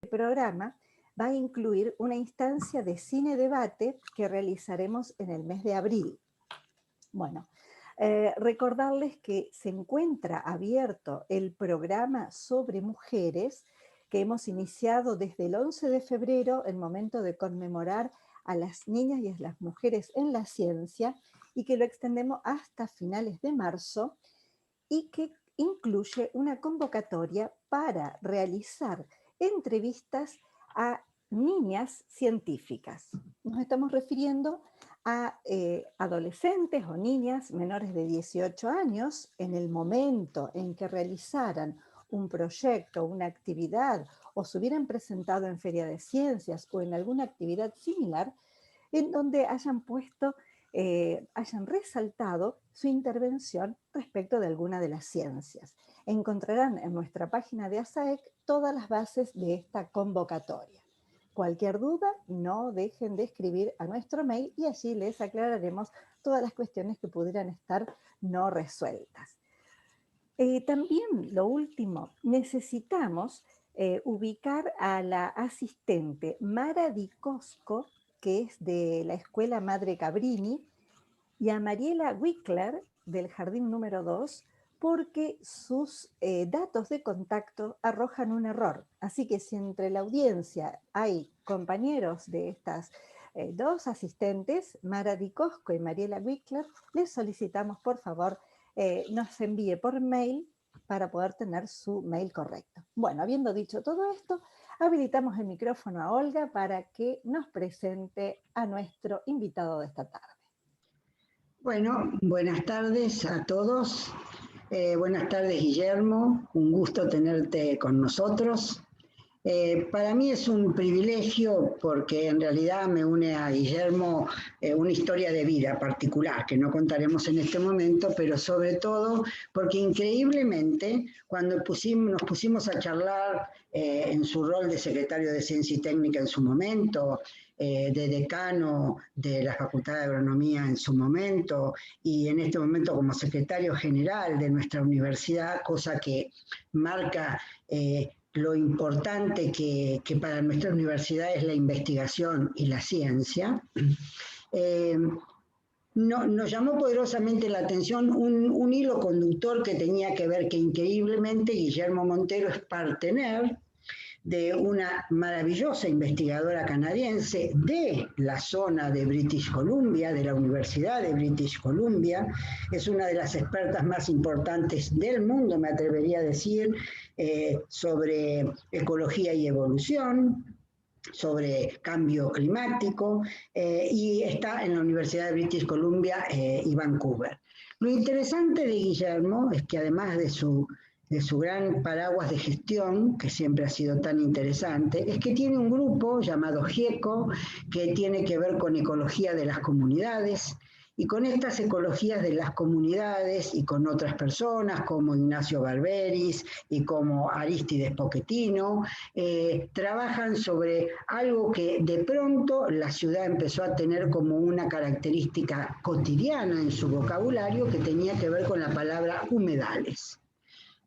programa va a incluir una instancia de cine-debate que realizaremos en el mes de abril. Bueno, recordarles que se encuentra abierto el programa sobre mujeres que hemos iniciado desde el 11 de febrero, el momento de conmemorar a las niñas y a las mujeres en la ciencia, y que lo extendemos hasta finales de marzo, y que incluye una convocatoria para realizar entrevistas a niñas científicas. Nos estamos refiriendo a adolescentes o niñas menores de 18 años en el momento en que realizaran un proyecto, una actividad, o se hubieran presentado en feria de ciencias o en alguna actividad similar, en donde hayan hayan resaltado su intervención respecto de alguna de las ciencias. Encontrarán en nuestra página de ASAEC todas las bases de esta convocatoria. Cualquier duda, no dejen de escribir a nuestro mail y allí les aclararemos todas las cuestiones que pudieran estar no resueltas. También, lo último, necesitamos ubicar a la asistente Mara Di Cosco, que es de la Escuela Madre Cabrini, y a Mariela Wickler, del Jardín número 2, porque sus datos de contacto arrojan un error. Así que si entre la audiencia hay compañeros de estas dos asistentes, Mara Di Cosco y Mariela Wickler, les solicitamos por favor nos envíe por mail para poder tener su mail correcto. Bueno, habiendo dicho todo esto, habilitamos el micrófono a Olga para que nos presente a nuestro invitado de esta tarde. Bueno, buenas tardes a todos. Buenas tardes, Guillermo. Un gusto tenerte con nosotros. Para mí es un privilegio porque en realidad me une a Guillermo una historia de vida particular que no contaremos en este momento, pero sobre todo porque increíblemente cuando nos pusimos a charlar en su rol de secretario de Ciencia y Técnica en su momento, de decano de la Facultad de Agronomía en su momento y en este momento como secretario general de nuestra universidad, cosa que marca lo importante que para nuestra universidad es la investigación y la ciencia, nos llamó poderosamente la atención un hilo conductor que tenía que ver que increíblemente Guillermo Montero es partener de una maravillosa investigadora canadiense de la zona de British Columbia, de la Universidad de British Columbia. Es una de las expertas más importantes del mundo, me atrevería a decir, sobre ecología y evolución, sobre cambio climático, y está en la Universidad de British Columbia y Vancouver. Lo interesante de Guillermo es que además de su gran paraguas de gestión, que siempre ha sido tan interesante, es que tiene un grupo llamado GIECO, que tiene que ver con ecología de las comunidades, y con estas ecologías de las comunidades y con otras personas como Ignacio Barberis y como Arístides Pochettino, trabajan sobre algo que de pronto la ciudad empezó a tener como una característica cotidiana en su vocabulario que tenía que ver con la palabra humedales.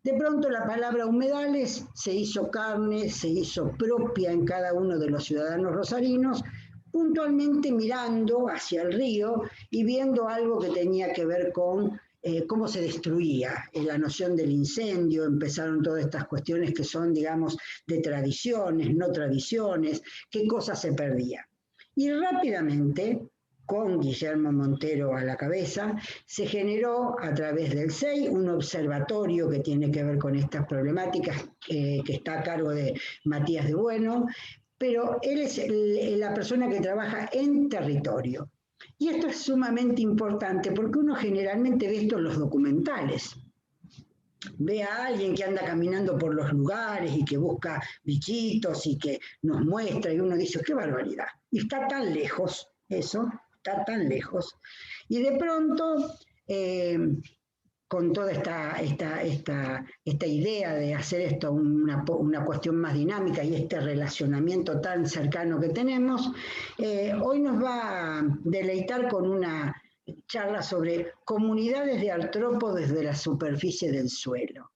De pronto la palabra humedales se hizo carne, se hizo propia en cada uno de los ciudadanos rosarinos, puntualmente mirando hacia el río y viendo algo que tenía que ver con cómo se destruía la noción del incendio. Empezaron todas estas cuestiones que son, digamos, de tradiciones, no tradiciones, qué cosas se perdían. Y rápidamente, con Guillermo Montero a la cabeza, se generó a través del CEI un observatorio que tiene que ver con estas problemáticas, que está a cargo de Matías de Bueno, pero él es la persona que trabaja en territorio. Y esto es sumamente importante porque uno generalmente ve esto en los documentales. Ve a alguien que anda caminando por los lugares y que busca bichitos y que nos muestra y uno dice, ¡qué barbaridad! Y está tan lejos eso, está tan lejos. Y de pronto, con toda esta idea de hacer esto una cuestión más dinámica y este relacionamiento tan cercano que tenemos, hoy nos va a deleitar con una charla sobre comunidades de artrópodos desde la superficie del suelo.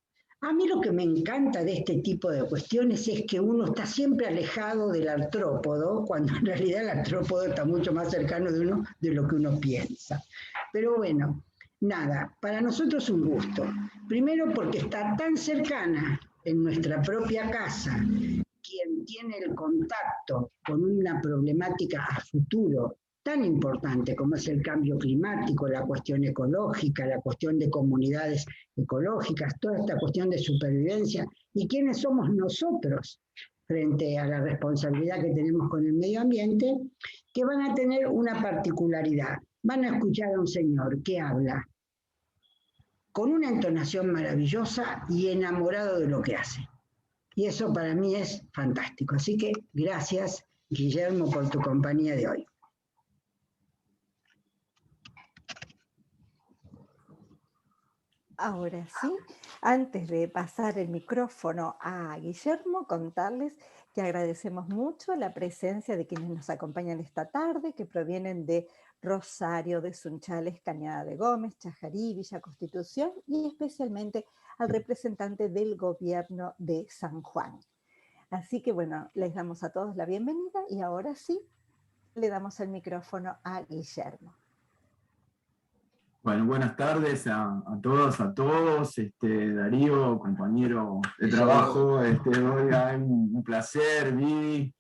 A mí lo que me encanta de este tipo de cuestiones es que uno está siempre alejado del artrópodo, cuando en realidad el artrópodo está mucho más cercano de uno de lo que uno piensa. Pero bueno, nada, para nosotros es un gusto. Primero porque está tan cercana en nuestra propia casa, quien tiene el contacto con una problemática a futuro tan importante como es el cambio climático, la cuestión ecológica, la cuestión de comunidades ecológicas, toda esta cuestión de supervivencia, y quiénes somos nosotros frente a la responsabilidad que tenemos con el medio ambiente, que van a tener una particularidad. Van a escuchar a un señor que habla con una entonación maravillosa y enamorado de lo que hace. Y eso para mí es fantástico. Así que gracias, Guillermo, por tu compañía de hoy. Ahora sí, antes de pasar el micrófono a Guillermo, contarles que agradecemos mucho la presencia de quienes nos acompañan esta tarde, que provienen de Rosario, de Sunchales, Cañada de Gómez, Chajarí, Villa Constitución, y especialmente al representante del gobierno de San Juan. Así que bueno, les damos a todos la bienvenida y ahora sí, le damos el micrófono a Guillermo. Bueno, buenas tardes a todos, Darío, compañero de trabajo, Olga, un placer, Vivi,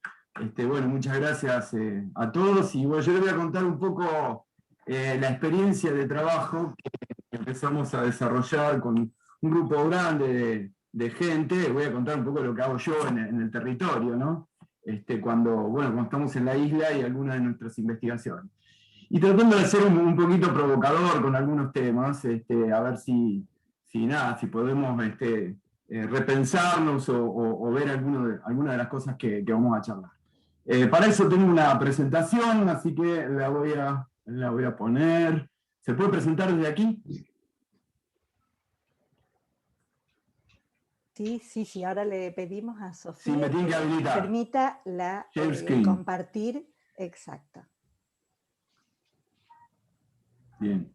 bueno, muchas gracias a todos, y bueno, yo les voy a contar un poco la experiencia de trabajo que empezamos a desarrollar con un grupo grande de gente. Voy a contar un poco lo que hago yo en el territorio, ¿no? Cuando estamos en la isla y algunas de nuestras investigaciones. Y tratando de ser un poquito provocador con algunos temas, a ver si podemos repensarnos o ver alguna de las cosas que vamos a charlar. Para eso tengo una presentación, así que la voy a poner. ¿Se puede presentar desde aquí? Sí, ahora le pedimos a Sofía sí, me tiene que habilitar. Permita compartir, exacto. Bien.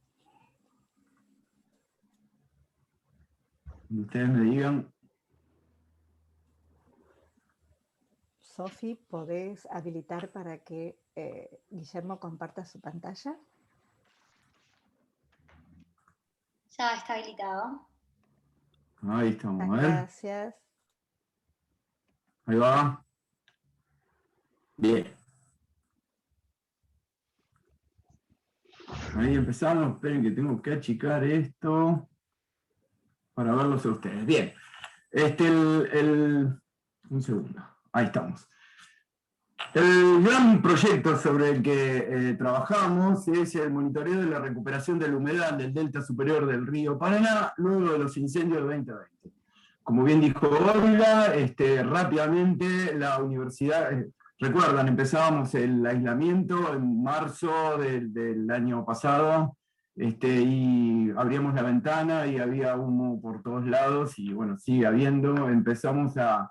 Ustedes me digan. Sofi, ¿podés habilitar para que Guillermo comparta su pantalla? Ya está habilitado. Ahí estamos, a ver. Gracias. Ahí va. Bien. Ahí empezamos. Esperen que tengo que achicar esto para verlos a ustedes. Bien. Un segundo. Ahí estamos. El gran proyecto sobre el que trabajamos es el monitoreo de la recuperación de la humedad del delta superior del río Paraná luego de los incendios de 2020. Como bien dijo Olga, rápidamente la universidad, recuerdan, empezábamos el aislamiento en marzo del año pasado, y abríamos la ventana y había humo por todos lados, y bueno, sigue habiendo. Empezamos a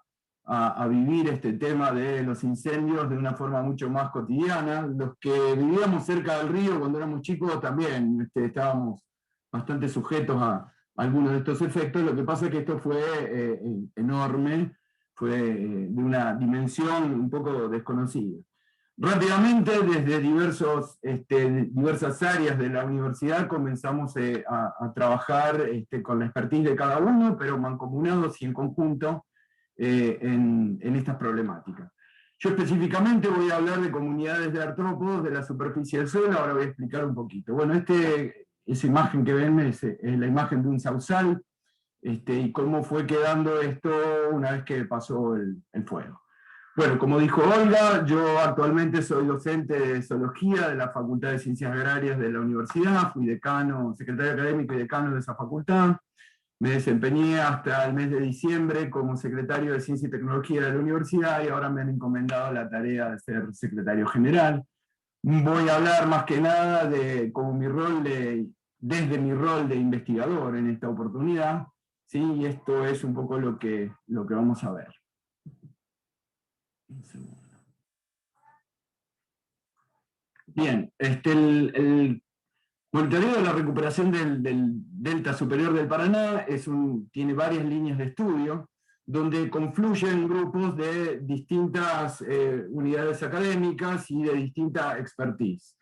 vivir este tema de los incendios de una forma mucho más cotidiana. Los que vivíamos cerca del río cuando éramos chicos también estábamos bastante sujetos a algunos de estos efectos. Lo que pasa es que esto fue enorme, fue de una dimensión un poco desconocida. Rápidamente, desde diversas áreas de la universidad comenzamos a trabajar con la expertise de cada uno, pero mancomunados y en conjunto en estas problemáticas. Yo específicamente voy a hablar de comunidades de artrópodos de la superficie del suelo. Ahora voy a explicar un poquito. Bueno, esa imagen que ven es la imagen de un sausal, y cómo fue quedando esto una vez que pasó el fuego. Bueno, como dijo Olga, yo actualmente soy docente de zoología de la Facultad de Ciencias Agrarias de la universidad, fui decano, secretario académico y decano de esa facultad. Me desempeñé hasta el mes de diciembre como secretario de Ciencia y Tecnología de la universidad, y ahora me han encomendado la tarea de ser secretario general. Voy a hablar más que nada de desde mi rol de investigador en esta oportunidad, ¿sí? Y esto es un poco lo que vamos a ver. Un segundo. Bien, Monitoreo de la recuperación del delta superior del Paraná tiene varias líneas de estudio, donde confluyen grupos de distintas unidades académicas y de distinta expertise,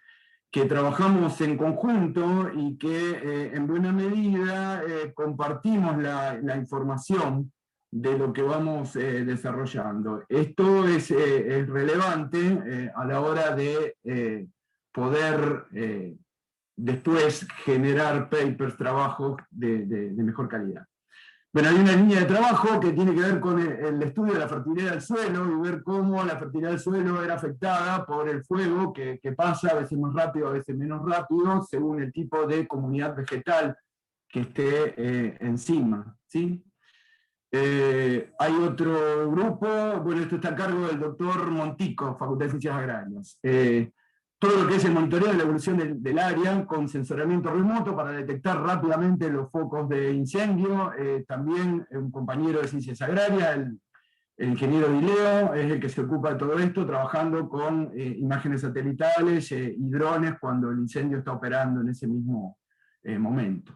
que trabajamos en conjunto y que en buena medida compartimos la información de lo que vamos desarrollando. Esto es relevante a la hora de poder después generar papers, trabajos de mejor calidad. Bueno, hay una línea de trabajo que tiene que ver con el estudio de la fertilidad del suelo y ver cómo la fertilidad del suelo era afectada por el fuego que pasa a veces más rápido, a veces menos rápido, según el tipo de comunidad vegetal que esté encima, ¿sí? Hay otro grupo, bueno, esto está a cargo del doctor Montico, Facultad de Ciencias Agrarias. Todo lo que es el monitoreo de la evolución del área con sensoramiento remoto para detectar rápidamente los focos de incendio. También un compañero de Ciencias Agrarias, el ingeniero Dileo, es el que se ocupa de todo esto, trabajando con imágenes satelitales y drones cuando el incendio está operando en ese mismo momento.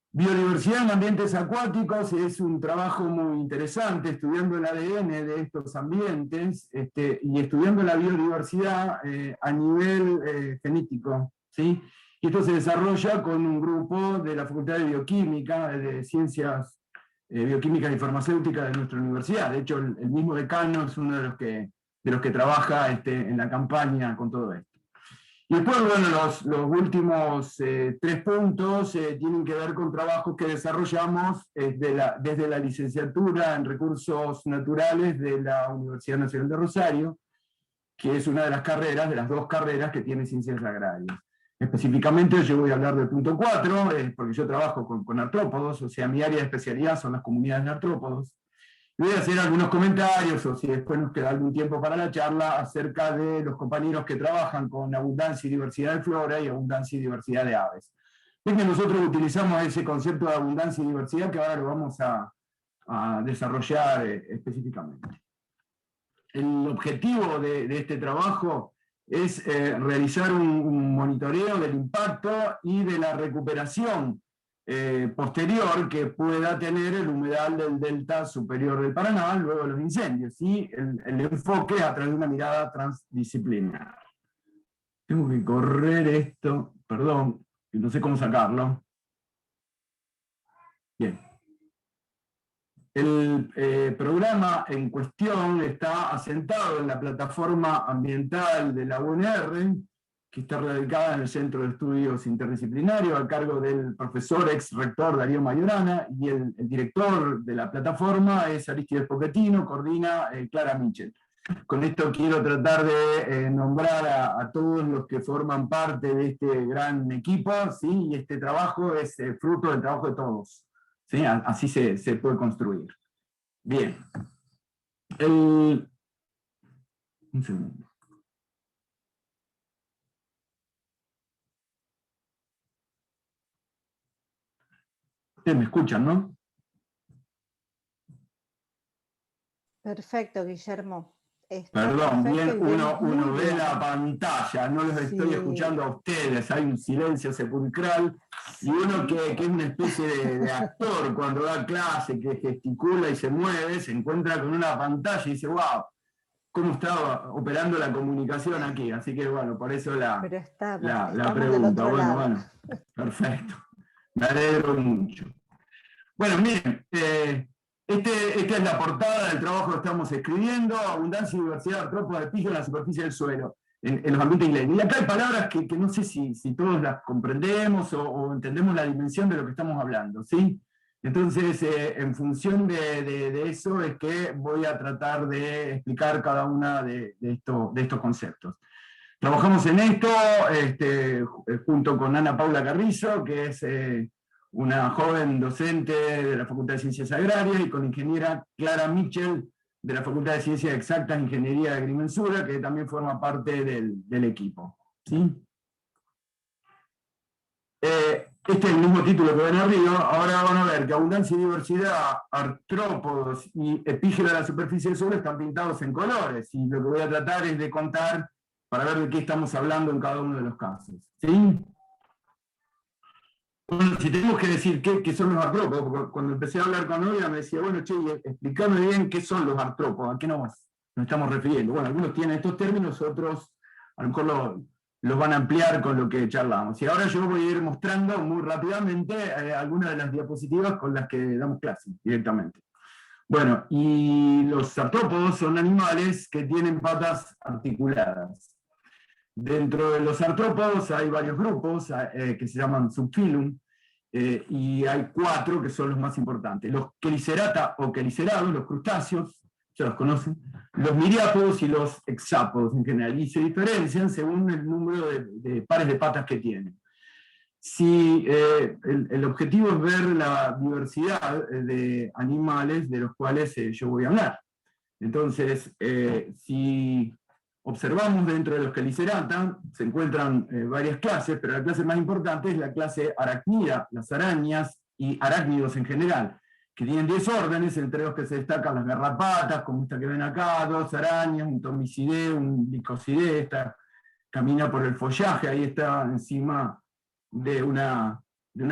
Biodiversidad en ambientes acuáticos es un trabajo muy interesante, estudiando el ADN de estos ambientes y estudiando la biodiversidad a nivel genético, ¿sí? Y esto se desarrolla con un grupo de la Facultad de Bioquímica, de Ciencias Bioquímicas y Farmacéuticas de nuestra universidad. De hecho, el mismo decano es uno de los que trabaja en la campaña con todo esto. Y después, bueno, los últimos 3 puntos tienen que ver con trabajos que desarrollamos desde la licenciatura en Recursos Naturales de la Universidad Nacional de Rosario, que es una de las carreras, de las 2 carreras que tiene Ciencias Agrarias. Específicamente yo voy a hablar del punto 4, porque yo trabajo con artrópodos, o sea, mi área de especialidad son las comunidades de artrópodos. Voy a hacer algunos comentarios, o si después nos queda algún tiempo para la charla, acerca de los compañeros que trabajan con abundancia y diversidad de flora y abundancia y diversidad de aves. Es que nosotros utilizamos ese concepto de abundancia y diversidad que ahora lo vamos a desarrollar específicamente. El objetivo de este trabajo es realizar un monitoreo del impacto y de la recuperación posterior que pueda tener el humedal del delta superior del Paraná luego de los incendios, y el enfoque a través de una mirada transdisciplinar. Tengo que correr esto, perdón, no sé cómo sacarlo. Bien. El programa en cuestión está asentado en la plataforma ambiental de la UNR, que está radicada en el Centro de Estudios Interdisciplinarios, a cargo del profesor ex rector Darío Mayorana, y el director de la plataforma es Aristides Pochettino, coordina Clara Mitchell. Con esto quiero tratar de nombrar a todos los que forman parte de este gran equipo, ¿sí? Y este trabajo es fruto del trabajo de todos, ¿sí? Así se puede construir. Bien. Un segundo. Ustedes me escuchan, ¿no? Perfecto, Guillermo. Perdón, bien, uno ve la pantalla, no los estoy escuchando a ustedes, hay un silencio sepulcral, y uno que es una especie de actor cuando da clase, que gesticula y se mueve, se encuentra con una pantalla y dice, wow, ¿cómo estaba operando la comunicación aquí? Así que bueno, por eso la pregunta. Bueno, perfecto, me alegro mucho. Bueno, miren, esta es la portada del trabajo que estamos escribiendo, abundancia y diversidad de artrópodos de piso en la superficie del suelo, en los ambientes isleños. Y acá hay palabras que no sé si todos las comprendemos o entendemos la dimensión de lo que estamos hablando, ¿sí? Entonces, en función de eso es que voy a tratar de explicar cada una de estos conceptos. Trabajamos en esto junto con Ana Paula Carrizo, que es una joven docente de la Facultad de Ciencias Agrarias, y con ingeniera Clara Mitchell, de la Facultad de Ciencias Exactas e Ingeniería de Agrimensura, que también forma parte del equipo, ¿sí? Este es el mismo título que ven arriba. Ahora van a ver que abundancia y diversidad, artrópodos y epígera de la superficie del suelo están pintados en colores, y lo que voy a tratar es de contar para ver de qué estamos hablando en cada uno de los casos, ¿sí? Bueno, si tenemos que decir qué son los artrópodos, porque cuando empecé a hablar con Olga me decía, bueno, che, explícame bien qué son los artrópodos, a qué nos estamos refiriendo. Bueno, algunos tienen estos términos, otros a lo mejor los van a ampliar con lo que charlamos. Y ahora yo voy a ir mostrando muy rápidamente algunas de las diapositivas con las que damos clase directamente. Bueno, y los artrópodos son animales que tienen patas articuladas. Dentro de los artrópodos hay varios grupos que se llaman subfilum, y hay 4 que son los más importantes. Los Chelicerata o chelicerados, los crustáceos, ya los conocen, los miriápodos y los hexápodos en general, y se diferencian según el número de pares de patas que tienen. Si el objetivo es ver la diversidad de animales de los cuales yo voy a hablar. Entonces, si observamos dentro de los Chelicerata, se encuentran varias clases, pero la clase más importante es la clase aracnida, las arañas y arácnidos en general, que tienen 10 órdenes, entre los que se destacan las garrapatas, como esta que ven acá, 2 arañas, un Tomyzidae, un Lycosidae, esta camina por el follaje, ahí está encima de una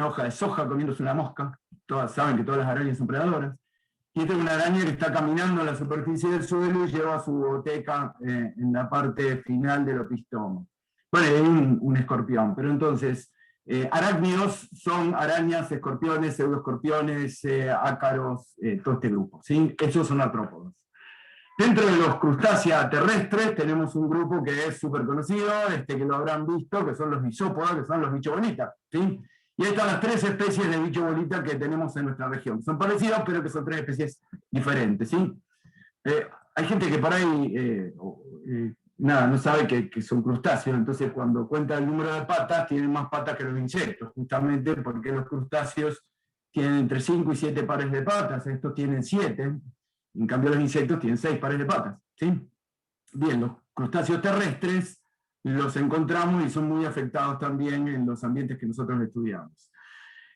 hoja de soja comiéndose una mosca. Todas saben que todas las arañas son predadoras. Y esta es una araña que está caminando en la superficie del suelo y lleva su boteca en la parte final del opistoma. Bueno, hay un escorpión, pero entonces, arácnidos son arañas, escorpiones, pseudoescorpiones, ácaros, todo este grupo, ¿sí? Esos son artrópodos. Dentro de los crustáceos terrestres tenemos un grupo que es súper conocido, que lo habrán visto, que son los isópodas, que son los bichos bolitas, ¿sí? Y ahí están las 3 especies de bicho bolita que tenemos en nuestra región. Son parecidos, pero que son 3 especies diferentes, ¿sí? Hay gente que por ahí no sabe que son crustáceos, entonces cuando cuenta el número de patas, tienen más patas que los insectos, justamente porque los crustáceos tienen entre 5 y 7 pares de patas, estos tienen 7, en cambio los insectos tienen 6 pares de patas, ¿sí? Bien, los crustáceos terrestres los encontramos y son muy afectados también en los ambientes que nosotros estudiamos.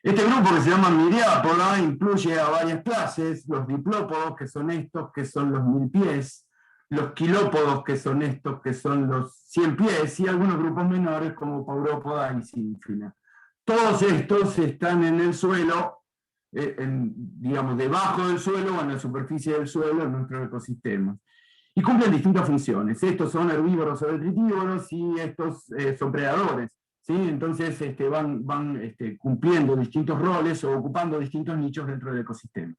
Este grupo, que se llama Miriápoda, incluye a varias clases: los diplópodos, que son estos, que son los 1000 pies, los quilópodos, que son estos, que son los 100 pies, y algunos grupos menores como Paurópoda y Sínfila. Todos estos están en el suelo, digamos, debajo del suelo o en la superficie del suelo en nuestro ecosistema. Y cumplen distintas funciones. Estos son herbívoros o detritívoros y estos son predadores, ¿sí? Entonces van cumpliendo distintos roles o ocupando distintos nichos dentro del ecosistema.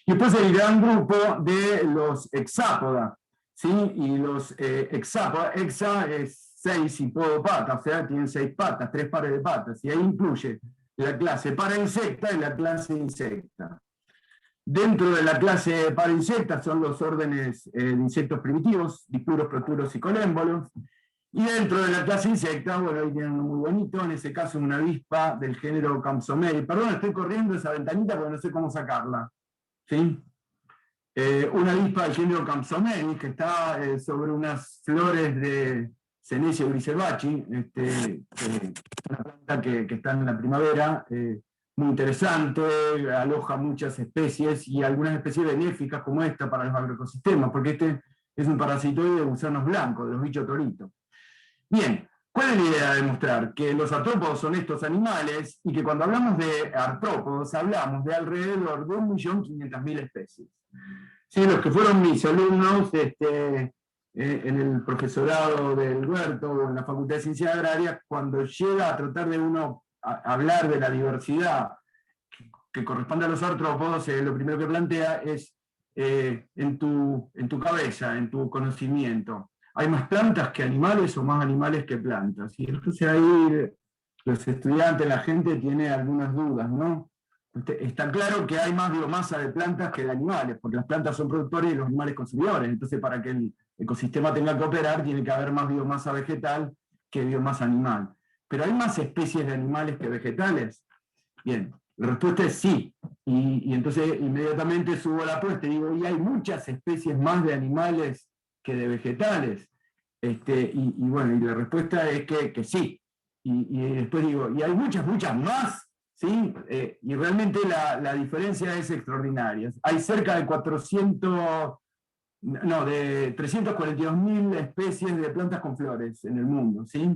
Y después el gran grupo de los hexápoda, ¿sí? Y los hexápoda, hexa es 6 y podopata, o sea, tienen 6 patas, 3 pares de patas, y ahí incluye la clase parainsecta y la clase insecta. Dentro de la clase parainsecta son los órdenes de insectos primitivos, dipuros, proturos y colémbolos. Y dentro de la clase insecta, bueno, ahí tienen uno muy bonito, en ese caso una avispa del género Campsomeri. Perdón, estoy corriendo esa ventanita porque no sé cómo sacarla, ¿sí? Una avispa del género Campsomeri que está sobre unas flores de Senecio griselbachi, una planta que está en la primavera, muy interesante, aloja muchas especies y algunas especies benéficas como esta para los agroecosistemas, porque este es un parasitoide de gusanos blancos, de los bichos toritos. Bien, ¿cuál es la idea de demostrar? Que los artrópodos son estos animales y que cuando hablamos de artrópodos hablamos de alrededor de 1.500.000 especies. Sí, los que fueron mis alumnos en el profesorado del Huerto o en la Facultad de Ciencias Agrarias, cuando llega a tratar de uno hablar de la diversidad que corresponde a los artrópodos, lo primero que plantea es en tu cabeza, en tu conocimiento. ¿Hay más plantas que animales o más animales que plantas? Y entonces ahí los estudiantes, la gente tiene algunas dudas, ¿no? Está claro que hay más biomasa de plantas que de animales, porque las plantas son productores y los animales consumidores. Entonces, para que el ecosistema tenga que operar, tiene que haber más biomasa vegetal que biomasa animal. ¿Pero hay más especies de animales que vegetales? Bien, la respuesta es sí. Y entonces inmediatamente subo la apuesta y digo, y hay muchas especies más de animales que de vegetales. Bueno, y la respuesta es que sí. Y después digo, y hay muchas más, ¿sí? Y realmente la diferencia es extraordinaria. Hay cerca de 342.000 especies de plantas con flores en el mundo, ¿sí?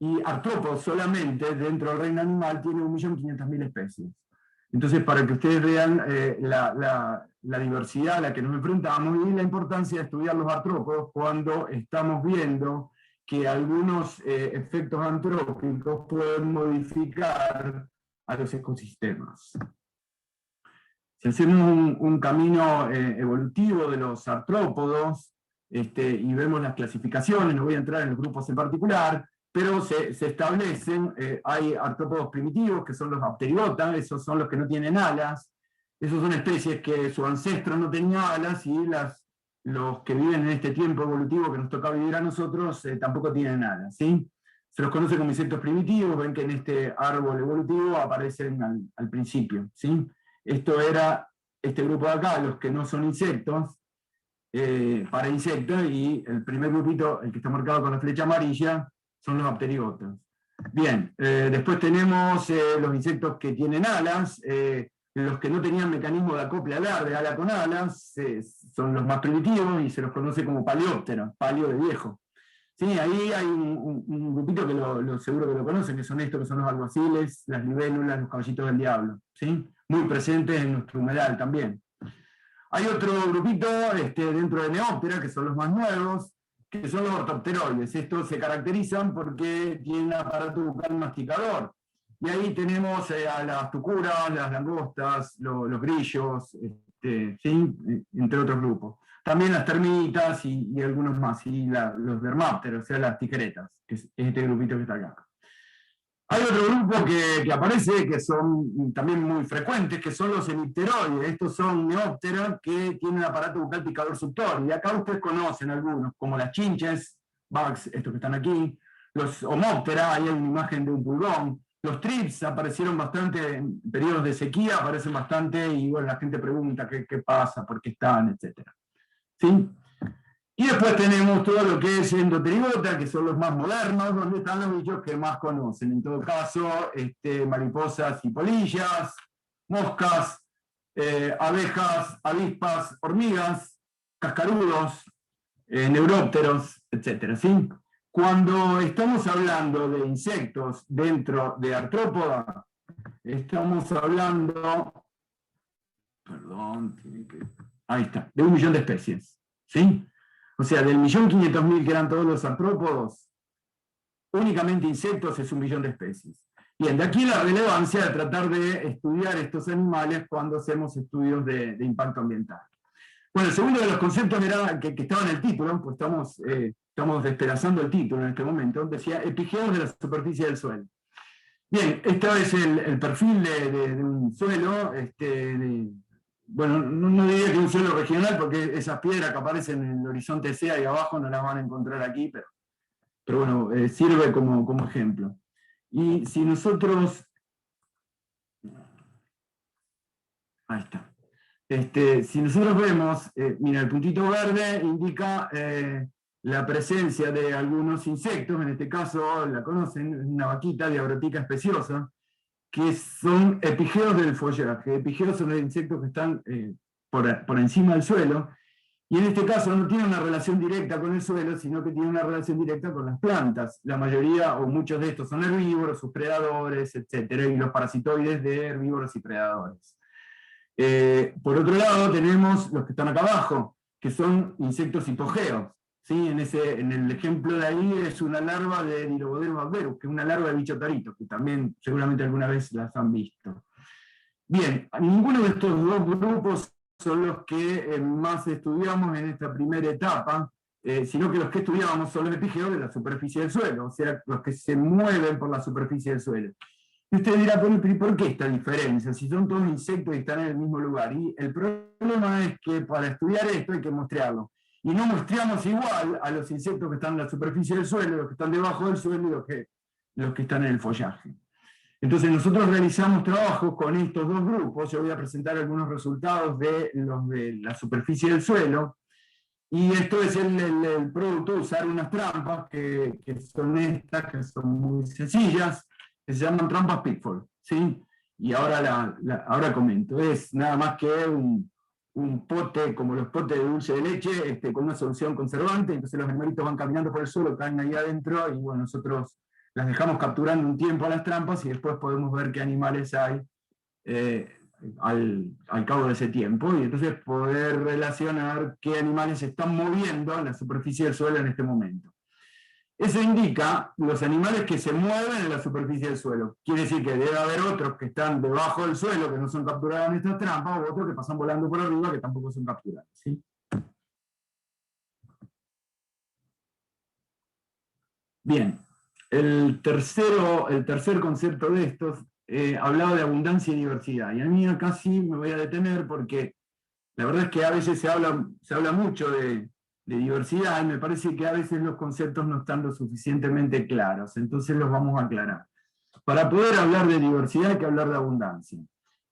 y artrópodos solamente dentro del reino animal tiene 1.500.000 especies. Entonces, para que ustedes vean la diversidad a la que nos enfrentamos y la importancia de estudiar los artrópodos cuando estamos viendo que algunos efectos antrópicos pueden modificar a los ecosistemas. Si hacemos un camino evolutivo de los artrópodos, y vemos las clasificaciones, no voy a entrar en los grupos en particular, pero se establecen, hay artrópodos primitivos, que son los apteriota, esos son los que no tienen alas, esos son especies que su ancestro no tenía alas, y los que viven en este tiempo evolutivo que nos toca vivir a nosotros tampoco tienen alas, ¿sí? Se los conoce como insectos primitivos, ven que en este árbol evolutivo aparecen al principio, ¿sí? Esto era este grupo de acá, los que no son insectos, para insectos, y el primer grupito, el que está marcado con la flecha amarilla, son los apteriotas. Bien, después tenemos los insectos que tienen alas, los que no tenían mecanismo de acople alar, de ala con alas, son los más primitivos y se los conoce como paleópteros, paleo de viejo. Sí, ahí hay un grupito que seguro que lo conocen, que son estos, que son los alguaciles, las libélulas, los caballitos del diablo, ¿sí? Muy presentes en nuestro humedal también. Hay otro grupito dentro de Neoptera, que son los más nuevos, que son los ortopteroides. Estos se caracterizan porque tienen un aparato bucal masticador. Y ahí tenemos a las tucuras, las langostas, los grillos, ¿sí? Entre otros grupos. También las termitas y algunos más, y los dermápteros, o sea, las tijeretas, que es este grupito que está acá. Hay otro grupo que aparece, que son también muy frecuentes, que son los hemipteroides. Estos son neópteras que tienen un aparato bucal picador suctor. Y acá ustedes conocen algunos, como las chinches, bugs, estos que están aquí, los homópteras, ahí hay una imagen de un pulgón. Los trips aparecieron bastante en periodos de sequía, aparecen bastante, y bueno, la gente pregunta qué pasa, por qué están, etc. ¿Sí? Y después tenemos todo lo que es endoteriota, que son los más modernos, donde están los bichos que más conocen. En todo caso, mariposas y polillas, moscas, abejas, avispas, hormigas, cascarudos, neurópteros, etc. ¿Sí? Cuando estamos hablando de insectos dentro de artrópoda, estamos hablando, ahí está, de 1 millón de especies. ¿Sí? O sea, del 1.500.000 que eran todos los artrópodos, únicamente insectos es 1 millón de especies. Bien, de aquí la relevancia de tratar de estudiar estos animales cuando hacemos estudios de impacto ambiental. Bueno, el segundo de los conceptos era que estaba en el título, pues estamos despedazando el título en este momento, decía epigeos de la superficie del suelo. Bien, este es el perfil de un suelo, bueno, no diría que un suelo regional, porque esas piedras que aparecen en el horizonte C ahí abajo no las van a encontrar aquí, pero bueno, sirve como ejemplo. Y si nosotros... Ahí está. Si nosotros vemos, mira, el puntito verde indica la presencia de algunos insectos, en este caso la conocen, es una vaquita, Diabrotica especiosa, que son epigeos del follaje. Epigeos son los insectos que están por encima del suelo, y en este caso no tienen una relación directa con el suelo, sino que tienen una relación directa con las plantas. La mayoría, o muchos de estos, son herbívoros, sus predadores, etc., y los parasitoides de herbívoros y predadores. Por otro lado tenemos los que están acá abajo, que son insectos hipogeos. ¿Sí? En el ejemplo de ahí es una larva de Diloboderus barberus, que es una larva de bicho torito, que también seguramente alguna vez las han visto. Bien, ninguno de estos dos grupos son los que más estudiamos en esta primera etapa, sino que los que estudiábamos son los epigeos de la superficie del suelo, o sea, los que se mueven por la superficie del suelo. Y usted dirá, ¿por qué esta diferencia? Si son todos insectos y están en el mismo lugar. Y el problema es que para estudiar esto hay que muestrearlo. Y no muestreamos igual a los insectos que están en la superficie del suelo, los que están debajo del suelo y los que están en el follaje. Entonces nosotros realizamos trabajos con estos dos grupos. Yo voy a presentar algunos resultados de los de la superficie del suelo. Y esto es el producto de usar unas trampas que son estas, que son muy sencillas, que se llaman trampas Pickford, ¿sí? Y ahora comento. Es nada más que un pote, como los potes de dulce de leche, con una solución conservante. Entonces los animalitos van caminando por el suelo, caen ahí adentro, y bueno, nosotros las dejamos capturando un tiempo a las trampas y después podemos ver qué animales hay al cabo de ese tiempo, y entonces poder relacionar qué animales se están moviendo en la superficie del suelo en este momento. Eso indica los animales que se mueven en la superficie del suelo. Quiere decir que debe haber otros que están debajo del suelo, que no son capturados en estas trampas, o otros que pasan volando por arriba, que tampoco son capturados, ¿sí? Bien, el tercer concepto de estos hablaba de abundancia y diversidad, y a mí acá sí me voy a detener porque la verdad es que a veces se habla mucho de diversidad, y me parece que a veces los conceptos no están lo suficientemente claros, entonces los vamos a aclarar. Para poder hablar de diversidad hay que hablar de abundancia.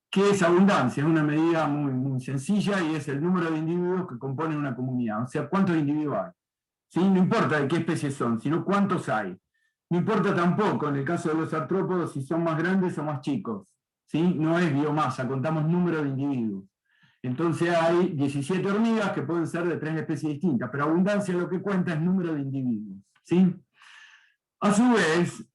¿Qué es abundancia? Es una medida muy, muy sencilla, y es el número de individuos que componen una comunidad, o sea, cuántos individuos hay. ¿Sí? No importa de qué especies son, sino cuántos hay. No importa tampoco, en el caso de los artrópodos, si son más grandes o más chicos. ¿Sí? No es biomasa, contamos número de individuos. Entonces hay 17 hormigas que pueden ser de 3 especies distintas, pero abundancia lo que cuenta es número de individuos, ¿sí? A su vez,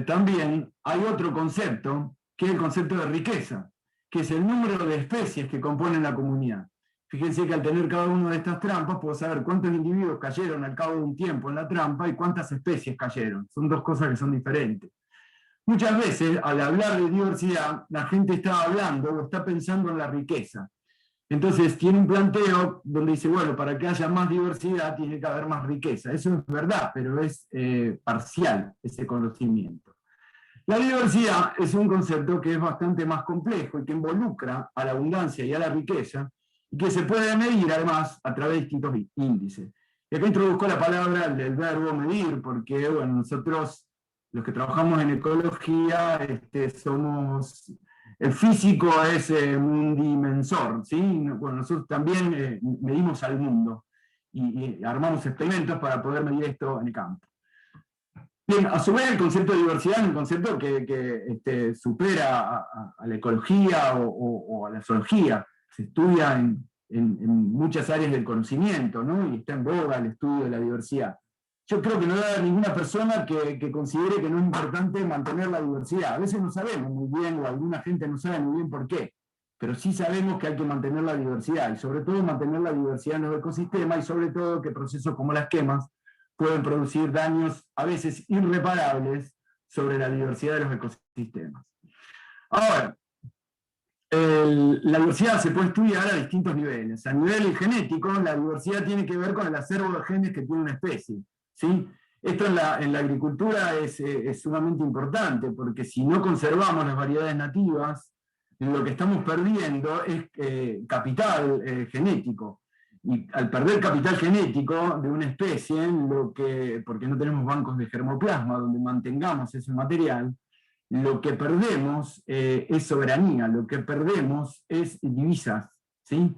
también hay otro concepto, que es el concepto de riqueza, que es el número de especies que componen la comunidad. Fíjense que al tener cada una de estas trampas, puedo saber cuántos individuos cayeron al cabo de un tiempo en la trampa y cuántas especies cayeron. Son dos cosas que son diferentes. Muchas veces, al hablar de diversidad, la gente está hablando o está pensando en la riqueza. Entonces tiene un planteo donde dice, bueno, para que haya más diversidad tiene que haber más riqueza. Eso es verdad, pero es parcial ese conocimiento. La diversidad es un concepto que es bastante más complejo y que involucra a la abundancia y a la riqueza, y que se puede medir además a través de distintos índices. Y acá introduzco la palabra del verbo medir, porque bueno, nosotros, los que trabajamos en ecología, somos... El físico es un dimensor, ¿sí? Bueno, nosotros también medimos al mundo y armamos experimentos para poder medir esto en el campo. Bien, a su vez el concepto de diversidad es un concepto que supera a la ecología o a la zoología. Se estudia en muchas áreas del conocimiento, ¿no? Y está en boga el estudio de la diversidad. Yo creo que no debe haber ninguna persona que considere que no es importante mantener la diversidad. A veces no sabemos muy bien, o alguna gente no sabe muy bien por qué, pero sí sabemos que hay que mantener la diversidad, y sobre todo mantener la diversidad en los ecosistemas, y sobre todo que procesos como las quemas pueden producir daños a veces irreparables sobre la diversidad de los ecosistemas. Ahora, la diversidad se puede estudiar a distintos niveles. A nivel genético, la diversidad tiene que ver con el acervo de genes que tiene una especie, ¿sí? Esto en la agricultura es sumamente importante, porque si no conservamos las variedades nativas, lo que estamos perdiendo es capital genético. Y al perder capital genético de una especie, porque no tenemos bancos de germoplasma donde mantengamos ese material, lo que perdemos es soberanía, lo que perdemos es divisas, ¿sí?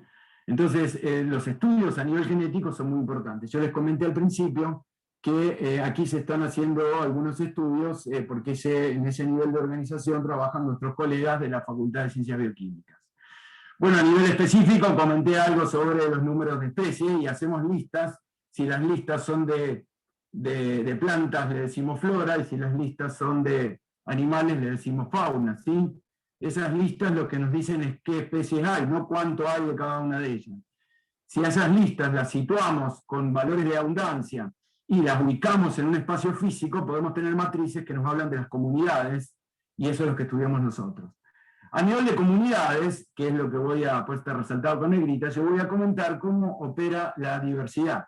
Entonces, los estudios a nivel genético son muy importantes. Yo les comenté al principio que aquí se están haciendo algunos estudios porque en ese nivel de organización trabajan nuestros colegas de la Facultad de Ciencias Bioquímicas. Bueno, a nivel específico comenté algo sobre los números de especies y hacemos listas. Si las listas son de plantas le decimos flora, y si las listas son de animales le decimos fauna, ¿sí? Esas listas lo que nos dicen es qué especies hay, no cuánto hay de cada una de ellas. Si esas listas las situamos con valores de abundancia y las ubicamos en un espacio físico, podemos tener matrices que nos hablan de las comunidades, y eso es lo que estudiamos nosotros. A nivel de comunidades, que es lo que voy a estar resaltado con negrita, yo voy a comentar cómo opera la diversidad.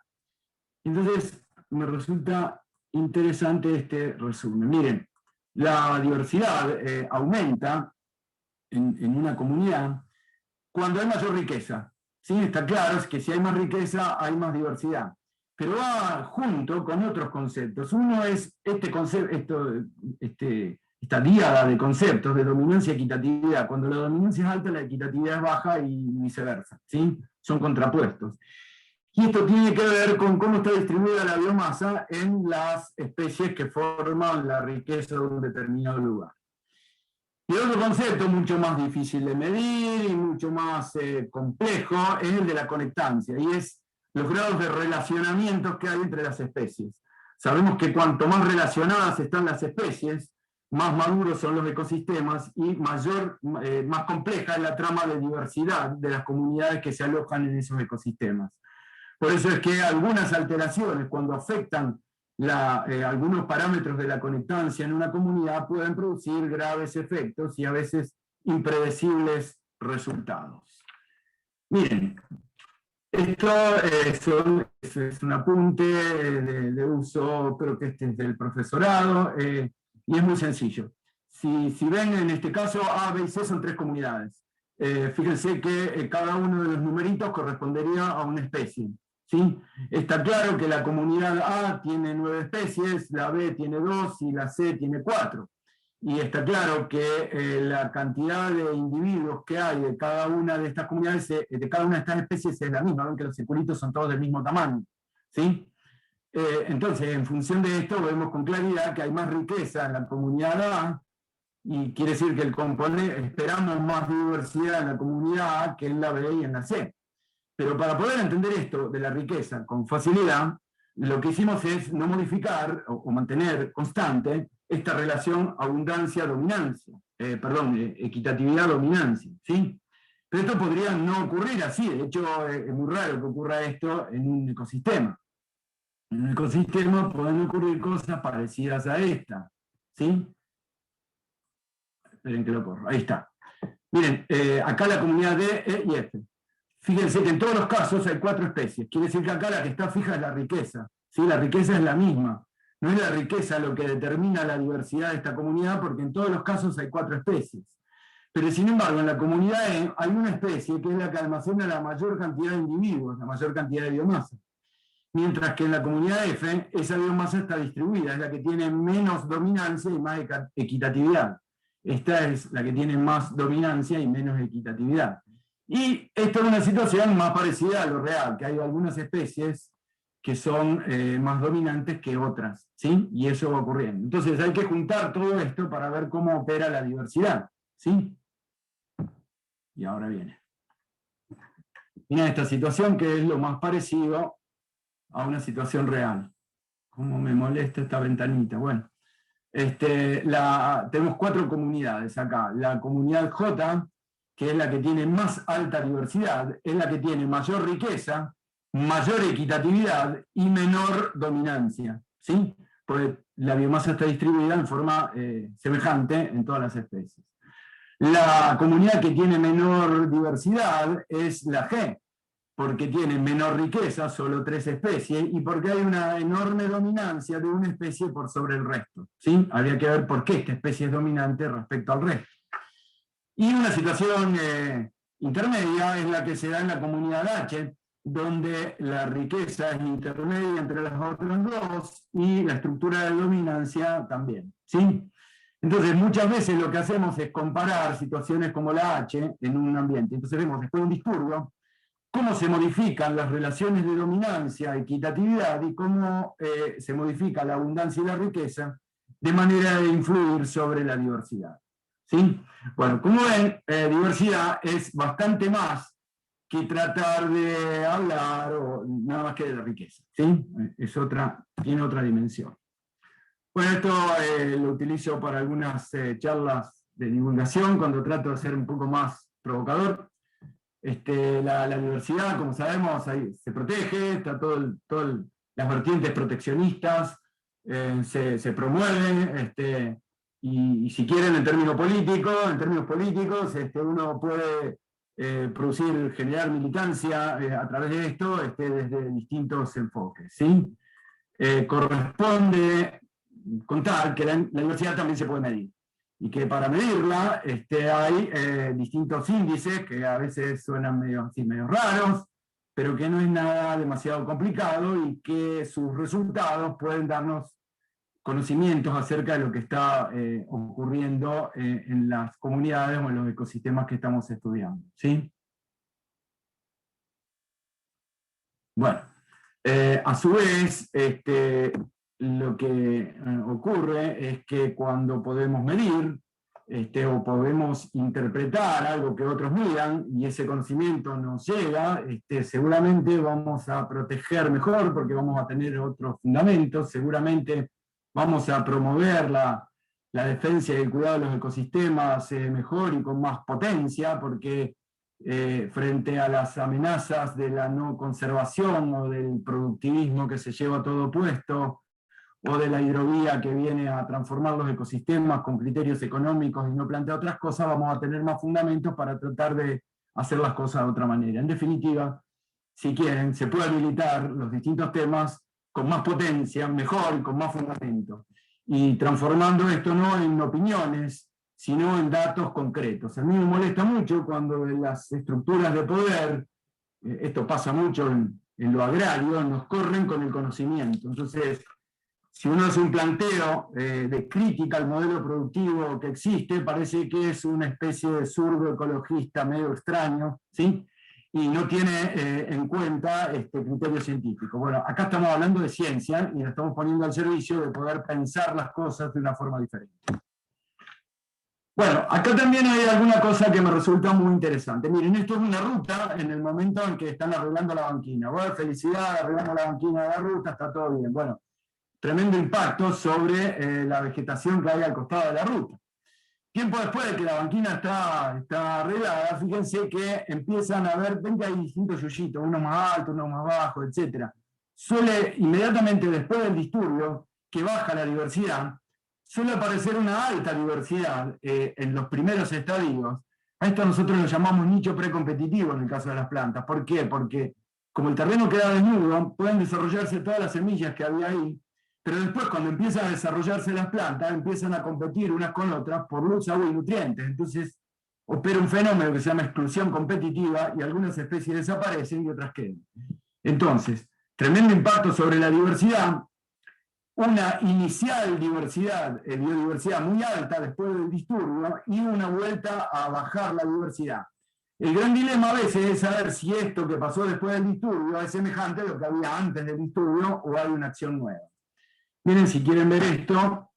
Entonces, me resulta interesante este resumen. Miren, la diversidad aumenta en una comunidad cuando hay mayor riqueza. ¿Sí? Está claro, es que si hay más riqueza, hay más diversidad. Pero va junto con otros conceptos. Uno es esta díada de conceptos de dominancia y equitatividad. Cuando la dominancia es alta, la equitatividad es baja y viceversa, ¿sí? Son contrapuestos. Y esto tiene que ver con cómo está distribuida la biomasa en las especies que forman la riqueza de un determinado lugar. Y otro concepto mucho más difícil de medir y mucho más complejo es el de la conectancia, y es los grados de relacionamientos que hay entre las especies. Sabemos que cuanto más relacionadas están las especies, más maduros son los ecosistemas y más compleja es la trama de diversidad de las comunidades que se alojan en esos ecosistemas. Por eso es que algunas alteraciones, cuando afectan algunos parámetros de la conectancia en una comunidad, pueden producir graves efectos y a veces impredecibles resultados. Miren, esto es un apunte de uso, creo que este es del profesorado, y es muy sencillo. Si ven en este caso, A, B y C son 3 comunidades. Fíjense que cada uno de los numeritos correspondería a una especie. ¿Sí? Está claro que la comunidad A tiene 9 especies, la B tiene 2 y la C tiene 4. Y está claro que la cantidad de individuos que hay de cada una de estas comunidades, de cada una de estas especies es la misma, ven que los circulitos son todos del mismo tamaño. ¿Sí? Entonces, en función de esto, vemos con claridad que hay más riqueza en la comunidad A, y quiere decir que esperamos más diversidad en la comunidad A que en la B y en la C. Pero para poder entender esto de la riqueza con facilidad, lo que hicimos es no modificar o mantener constante esta relación abundancia-dominancia, equitatividad-dominancia, ¿sí? Pero esto podría no ocurrir así, de hecho es muy raro que ocurra esto en un ecosistema. En un ecosistema pueden ocurrir cosas parecidas a esta, ¿sí? Esperen que lo corro, ahí está. Miren, acá la comunidad D, E y F. Fíjense que en todos los casos hay 4 especies. Quiere decir que acá la que está fija es la riqueza. ¿Sí? La riqueza es la misma. No es la riqueza lo que determina la diversidad de esta comunidad, porque en todos los casos hay 4 especies. Pero sin embargo, en la comunidad E hay una especie que es la que almacena la mayor cantidad de individuos, la mayor cantidad de biomasa. Mientras que en la comunidad F, esa biomasa está distribuida, es la que tiene menos dominancia y más equitatividad. Esta es la que tiene más dominancia y menos equitatividad. Y esta es una situación más parecida a lo real, que hay algunas especies que son más dominantes que otras, ¿sí? Y eso va ocurriendo. Entonces hay que juntar todo esto para ver cómo opera la diversidad, ¿sí? Y ahora viene. Miren esta situación que es lo más parecido a una situación real. ¿Cómo me molesta esta ventanita? Bueno, tenemos 4 comunidades acá. La comunidad J, que es la que tiene más alta diversidad, es la que tiene mayor riqueza, mayor equitatividad y menor dominancia, ¿sí? Porque la biomasa está distribuida en forma semejante en todas las especies. La comunidad que tiene menor diversidad es la G, porque tiene menor riqueza, solo 3 especies, y porque hay una enorme dominancia de una especie por sobre el resto, ¿sí? Habría que ver por qué esta especie es dominante respecto al resto. Y una situación intermedia es la que se da en la comunidad H, donde la riqueza es intermedia entre las otras 2 y la estructura de dominancia también, ¿sí? Entonces, muchas veces lo que hacemos es comparar situaciones como la H en un ambiente. Entonces vemos después de un disturbio cómo se modifican las relaciones de dominancia, equitatividad, y cómo se modifica la abundancia y la riqueza de manera de influir sobre la diversidad. ¿Sí? Bueno, como ven, diversidad es bastante más que tratar de hablar o nada más que de la riqueza. ¿Sí? Tiene otra dimensión. Bueno, esto lo utilizo para algunas charlas de divulgación, cuando trato de ser un poco más provocador. La diversidad, como sabemos, ahí se protege, está las vertientes proteccionistas se promueven, y si quieren en términos políticos, uno puede generar militancia a través de esto desde distintos enfoques, ¿sí? Corresponde contar que la diversidad también se puede medir, y que para medirla hay distintos índices que a veces suenan medio raros, pero que no es nada demasiado complicado y que sus resultados pueden darnos conocimientos acerca de lo que está ocurriendo en las comunidades o en los ecosistemas que estamos estudiando, ¿sí? Bueno, a su vez, lo que ocurre es que cuando podemos medir o podemos interpretar algo que otros miran, y ese conocimiento nos llega, seguramente vamos a proteger mejor porque vamos a tener otros fundamentos, seguramente vamos a promover la defensa y el cuidado de los ecosistemas mejor y con más potencia, porque frente a las amenazas de la no conservación o del productivismo que se lleva todo puesto, o de la hidrovía que viene a transformar los ecosistemas con criterios económicos y no plantea otras cosas, vamos a tener más fundamentos para tratar de hacer las cosas de otra manera. En definitiva, si quieren, se puede habilitar los distintos temas con más potencia, mejor, con más fundamentos, y transformando esto no en opiniones, sino en datos concretos. A mí me molesta mucho cuando en las estructuras de poder, esto pasa mucho en lo agrario, nos corren con el conocimiento. Entonces, si uno hace un planteo de crítica al modelo productivo que existe, parece que es una especie de zurdo ecologista medio extraño, ¿sí? Y no tiene en cuenta criterio científico. Bueno, acá estamos hablando de ciencia y nos estamos poniendo al servicio de poder pensar las cosas de una forma diferente. Bueno, acá también hay alguna cosa que me resulta muy interesante. Miren, esto es una ruta en el momento en que están arreglando la banquina. Bueno, felicidad, arreglamos la banquina de la ruta, está todo bien. Bueno, tremendo impacto sobre la vegetación que hay al costado de la ruta. Tiempo después de que la banquina está arreglada, fíjense que empiezan a ver, ven que hay distintos yuyitos, uno más alto, uno más bajo, etc. Suele, inmediatamente después del disturbio, que baja la diversidad, suele aparecer una alta diversidad en los primeros estadios. A esto nosotros lo llamamos nicho precompetitivo en el caso de las plantas. ¿Por qué? Porque como el terreno queda desnudo, pueden desarrollarse todas las semillas que había ahí, pero después cuando empiezan a desarrollarse las plantas, empiezan a competir unas con otras por luz, agua y nutrientes. Entonces opera un fenómeno que se llama exclusión competitiva y algunas especies desaparecen y otras quedan. Entonces, tremendo impacto sobre la diversidad, una inicial biodiversidad muy alta después del disturbio y una vuelta a bajar la diversidad. El gran dilema a veces es saber si esto que pasó después del disturbio es semejante a lo que había antes del disturbio o hay una acción nueva. Miren, si quieren ver esto,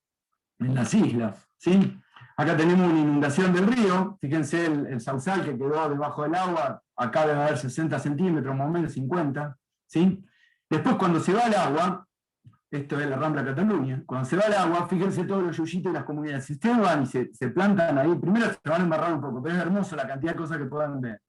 en las islas, ¿sí? Acá tenemos una inundación del río, fíjense el sausal que quedó debajo del agua, acá debe haber 60 centímetros, más o menos 50, ¿sí? Después cuando se va el agua, esto es la Rambla Cataluña, cuando se va el agua, fíjense todos los yuyitos y las comunidades. Si ustedes van y se plantan ahí, primero se van a embarrar un poco, pero es hermoso la cantidad de cosas que puedan ver.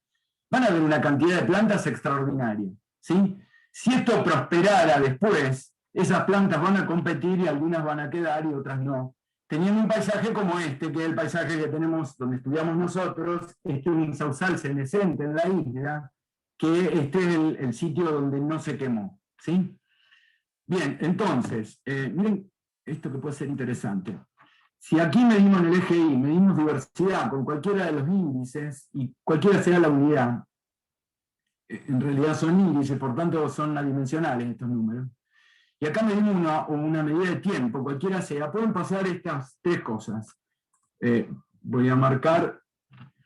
Van a ver una cantidad de plantas extraordinaria, ¿sí? Si esto prosperara después, esas plantas van a competir y algunas van a quedar y otras no. Teniendo un paisaje como este, que es el paisaje que tenemos donde estudiamos nosotros, un sausal senescente en la isla, que este es el sitio donde no se quemó, ¿sí? Bien, entonces, miren esto que puede ser interesante. Si aquí medimos en el eje Y, medimos diversidad con cualquiera de los índices, y cualquiera sea la unidad, en realidad son índices, por tanto son adimensionales estos números, y acá medimos una medida de tiempo, cualquiera sea, pueden pasar estas tres cosas. Voy a marcar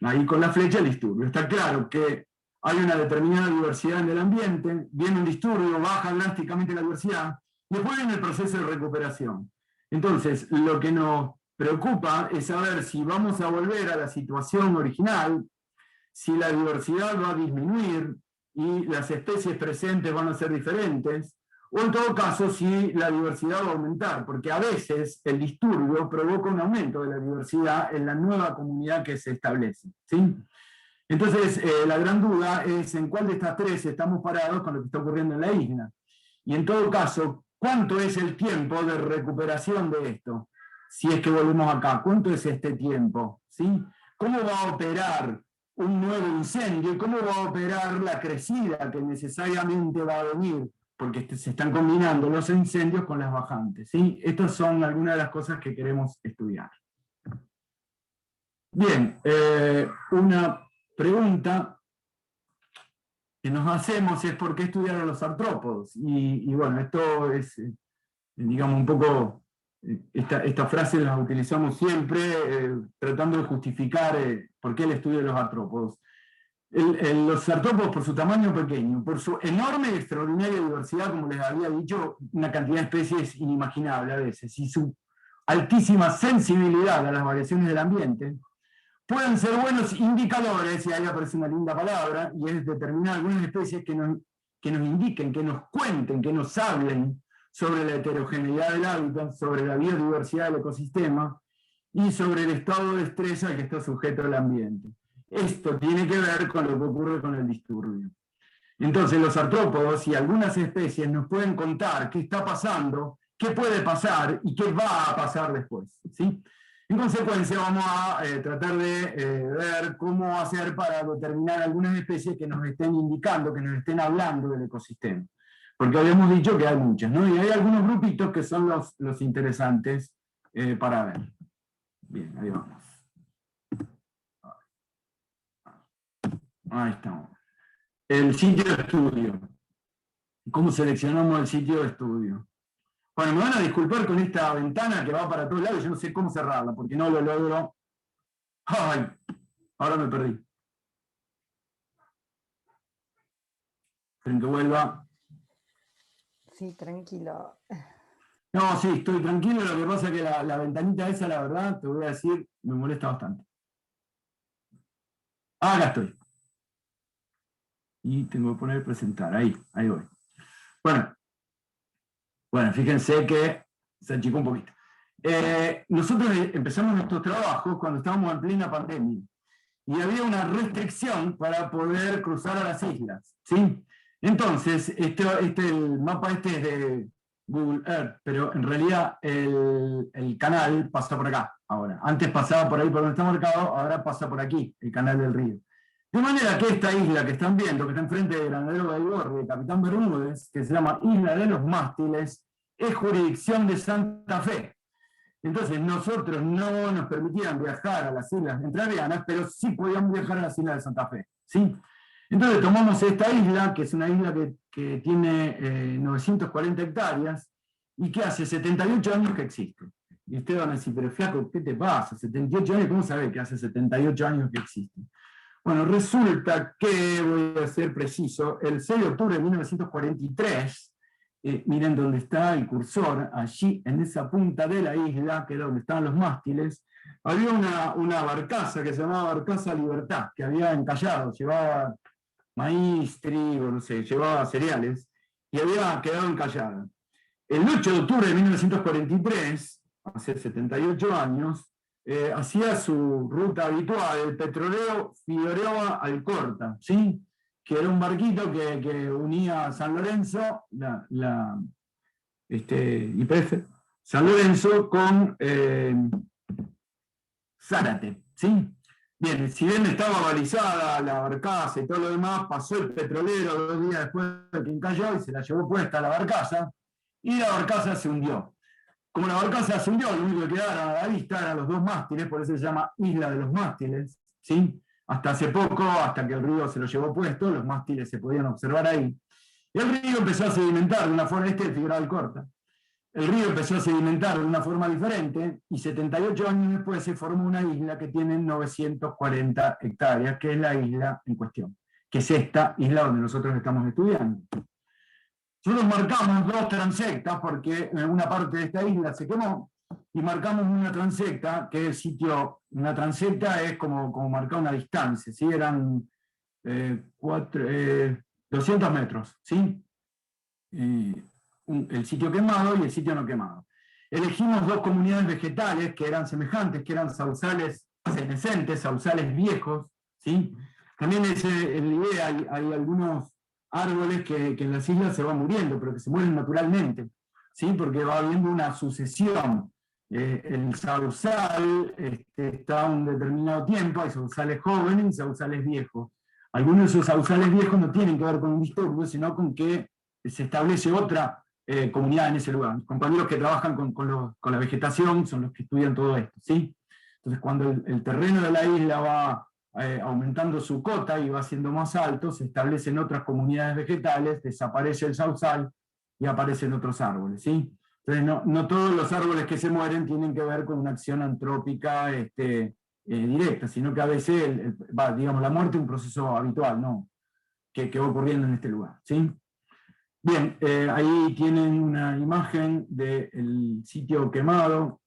ahí con la flecha el disturbio. Está claro que hay una determinada diversidad en el ambiente, viene un disturbio, baja drásticamente la diversidad, y después viene el proceso de recuperación. Entonces, lo que nos preocupa es saber si vamos a volver a la situación original, si la diversidad va a disminuir y las especies presentes van a ser diferentes, o en todo caso si la diversidad va a aumentar, porque a veces el disturbio provoca un aumento de la diversidad en la nueva comunidad que se establece, ¿sí? Entonces, la gran duda es en cuál de estas tres estamos parados con lo que está ocurriendo en la isla. Y en todo caso, ¿cuánto es el tiempo de recuperación de esto? Si es que volvemos acá, ¿cuánto es este tiempo? ¿Sí? ¿Cómo va a operar un nuevo incendio? ¿Y cómo va a operar la crecida que necesariamente va a venir? Porque se están combinando los incendios con las bajantes, ¿sí? Estas son algunas de las cosas que queremos estudiar. Bien, una pregunta que nos hacemos es ¿por qué estudiar a los artrópodos? Y bueno, esto es, digamos, un poco, esta frase la utilizamos siempre tratando de justificar por qué el estudio de los artrópodos. Los artrópodos, por su tamaño pequeño, por su enorme y extraordinaria diversidad, como les había dicho, una cantidad de especies inimaginable a veces, y su altísima sensibilidad a las variaciones del ambiente, pueden ser buenos indicadores, y ahí aparece una linda palabra, y es determinar algunas especies que nos indiquen, que nos cuenten, que nos hablen sobre la heterogeneidad del hábitat, sobre la biodiversidad del ecosistema, y sobre el estado de estrés al que está sujeto el ambiente. Esto tiene que ver con lo que ocurre con el disturbio. Entonces los artrópodos y algunas especies nos pueden contar qué está pasando, qué puede pasar y qué va a pasar después, ¿sí? En consecuencia vamos a tratar de ver cómo hacer para determinar algunas especies que nos estén indicando, que nos estén hablando del ecosistema. Porque habíamos dicho que hay muchas, ¿no? Y hay algunos grupitos que son los interesantes para ver. Bien, ahí vamos. Ahí estamos. El sitio de estudio. ¿Cómo seleccionamos el sitio de estudio? Bueno, me van a disculpar con esta ventana que va para todos lados, yo no sé cómo cerrarla, porque no lo logro. ¡Ay! Ahora me perdí. Esperen que vuelva. Sí, tranquilo. No, sí, estoy tranquilo, lo que pasa es que la ventanita esa, la verdad, te voy a decir, me molesta bastante. Acá estoy. Y tengo que poner presentar, ahí voy. Bueno, fíjense que se achicó un poquito. Nosotros empezamos nuestros trabajos cuando estábamos en plena pandemia, y había una restricción para poder cruzar a las islas, ¿sí? Entonces, el mapa es de Google Earth, pero en realidad el canal pasa por acá ahora. Antes pasaba por ahí por donde está marcado, ahora pasa por aquí, el canal del río. De manera que esta isla que están viendo, que está enfrente de Granadero Baigorria, de Capitán Bermúdez, que se llama Isla de los Mástiles, es jurisdicción de Santa Fe. Entonces nosotros no nos permitían viajar a las islas entrerrianas, pero sí podíamos viajar a las islas de Santa Fe, ¿sí? Entonces tomamos esta isla, que es una isla que tiene 940 hectáreas, y que hace 78 años que existe. Y ustedes van a decir, pero flaco, ¿qué te pasa? 78 años, ¿cómo sabés que hace 78 años que existe? Bueno, resulta que, voy a ser preciso, el 6 de octubre de 1943, miren dónde está el cursor, allí en esa punta de la isla, que es donde estaban los mástiles, había una barcaza que se llamaba Barcaza Libertad, que había encallado, llevaba maíz, trigo, no sé, llevaba cereales, y había quedado encallada. El 8 de octubre de 1943, hace 78 años, hacía su ruta habitual, el petrolero Figueroa Alcorta, ¿sí? Que era un barquito que unía San Lorenzo, YPF, San Lorenzo con Zárate, ¿sí? Bien, si bien estaba balizada la barcaza y todo lo demás, pasó el petrolero 2 días después de que encalló y se la llevó puesta a la barcaza, y la barcaza se hundió. Como la barcaza se hundió, lo único que quedaba a la vista eran los 2 mástiles, por eso se llama Isla de los Mástiles, ¿sí? Hasta hace poco, hasta que el río se lo llevó puesto, los mástiles se podían observar ahí. Y el río empezó a sedimentar de una forma, el Figueroa Alcorta. El río empezó a sedimentar de una forma diferente, y 78 años después se formó una isla que tiene 940 hectáreas, que es la isla en cuestión, que es esta isla donde nosotros estamos estudiando. Nosotros marcamos 2 transectas porque una parte de esta isla se quemó, y marcamos una transecta, que es el sitio, una transecta es como marcar una distancia, ¿sí? Eran 200 metros, ¿sí? El sitio quemado y el sitio no quemado. Elegimos 2 comunidades vegetales que eran semejantes, que eran sausales senescentes, sausales viejos, ¿sí? También la idea, hay algunos árboles que en las islas se van muriendo, pero que se mueren naturalmente, ¿sí? Porque va habiendo una sucesión. El sausal está un determinado tiempo, hay sausales jóvenes y sausales viejos. Algunos de esos sausales viejos no tienen que ver con un disturbio, sino con que se establece otra comunidad en ese lugar. Compañeros que trabajan con la vegetación son los que estudian todo esto, ¿sí? Entonces, cuando el terreno de la isla va aumentando su cota y va siendo más alto, se establecen otras comunidades vegetales, desaparece el sausal y aparecen otros árboles, ¿sí? Entonces, no todos los árboles que se mueren tienen que ver con una acción antrópica directa, sino que a veces, digamos, la muerte es un proceso habitual, ¿no? Que va ocurriendo en este lugar, ¿sí? Bien, ahí tienen una imagen del sitio quemado.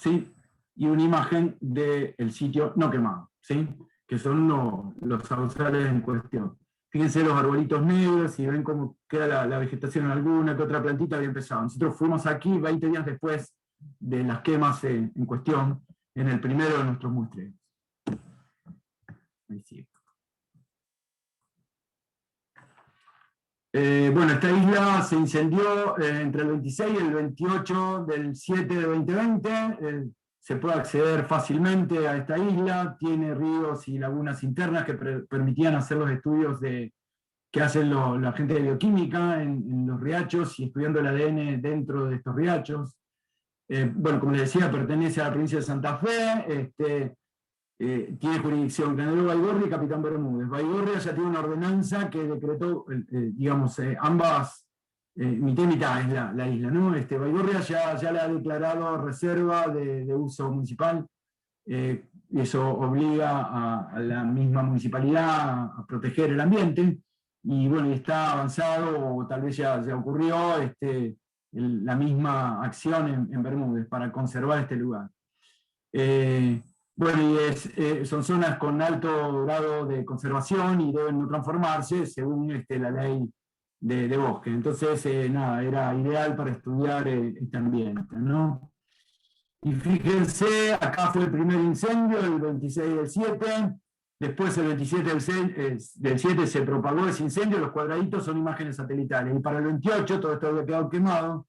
¿sí? Y una imagen del sitio no quemado, ¿sí? Que son los sausales en cuestión. Fíjense los arbolitos negros y ven cómo queda la vegetación en alguna que otra plantita había empezado. Nosotros fuimos aquí 20 días después de las quemas en cuestión, en el primero de nuestros muestreos. Ahí sí. Bueno, esta isla se incendió entre el 26 y el 28 del 7 de 2020. Se puede acceder fácilmente a esta isla, tiene ríos y lagunas internas que permitían hacer los estudios que hacen la gente de bioquímica en los riachos y estudiando el ADN dentro de estos riachos. Bueno, como les decía, pertenece a la provincia de Santa Fe, tiene jurisdicción Granadero Baigorria y Capitán Bermúdez. Baigorria ya tiene una ordenanza que decretó, digamos, ambas, mitad y mitad es la isla, ¿no? Baigorria ya la ha declarado reserva de uso municipal, y eso obliga a la misma municipalidad a proteger el ambiente, y bueno, está avanzado, o tal vez ya ocurrió, la misma acción en Bermúdez para conservar este lugar. Bueno, y son zonas con alto grado de conservación y deben no transformarse según la ley de bosque. Entonces, nada, era ideal para estudiar este ambiente, ¿no? Y fíjense, acá fue el primer incendio, el 26 del 7, después el 27 del 7 se propagó ese incendio, los cuadraditos son imágenes satelitales, y para el 28 todo esto había quedado quemado,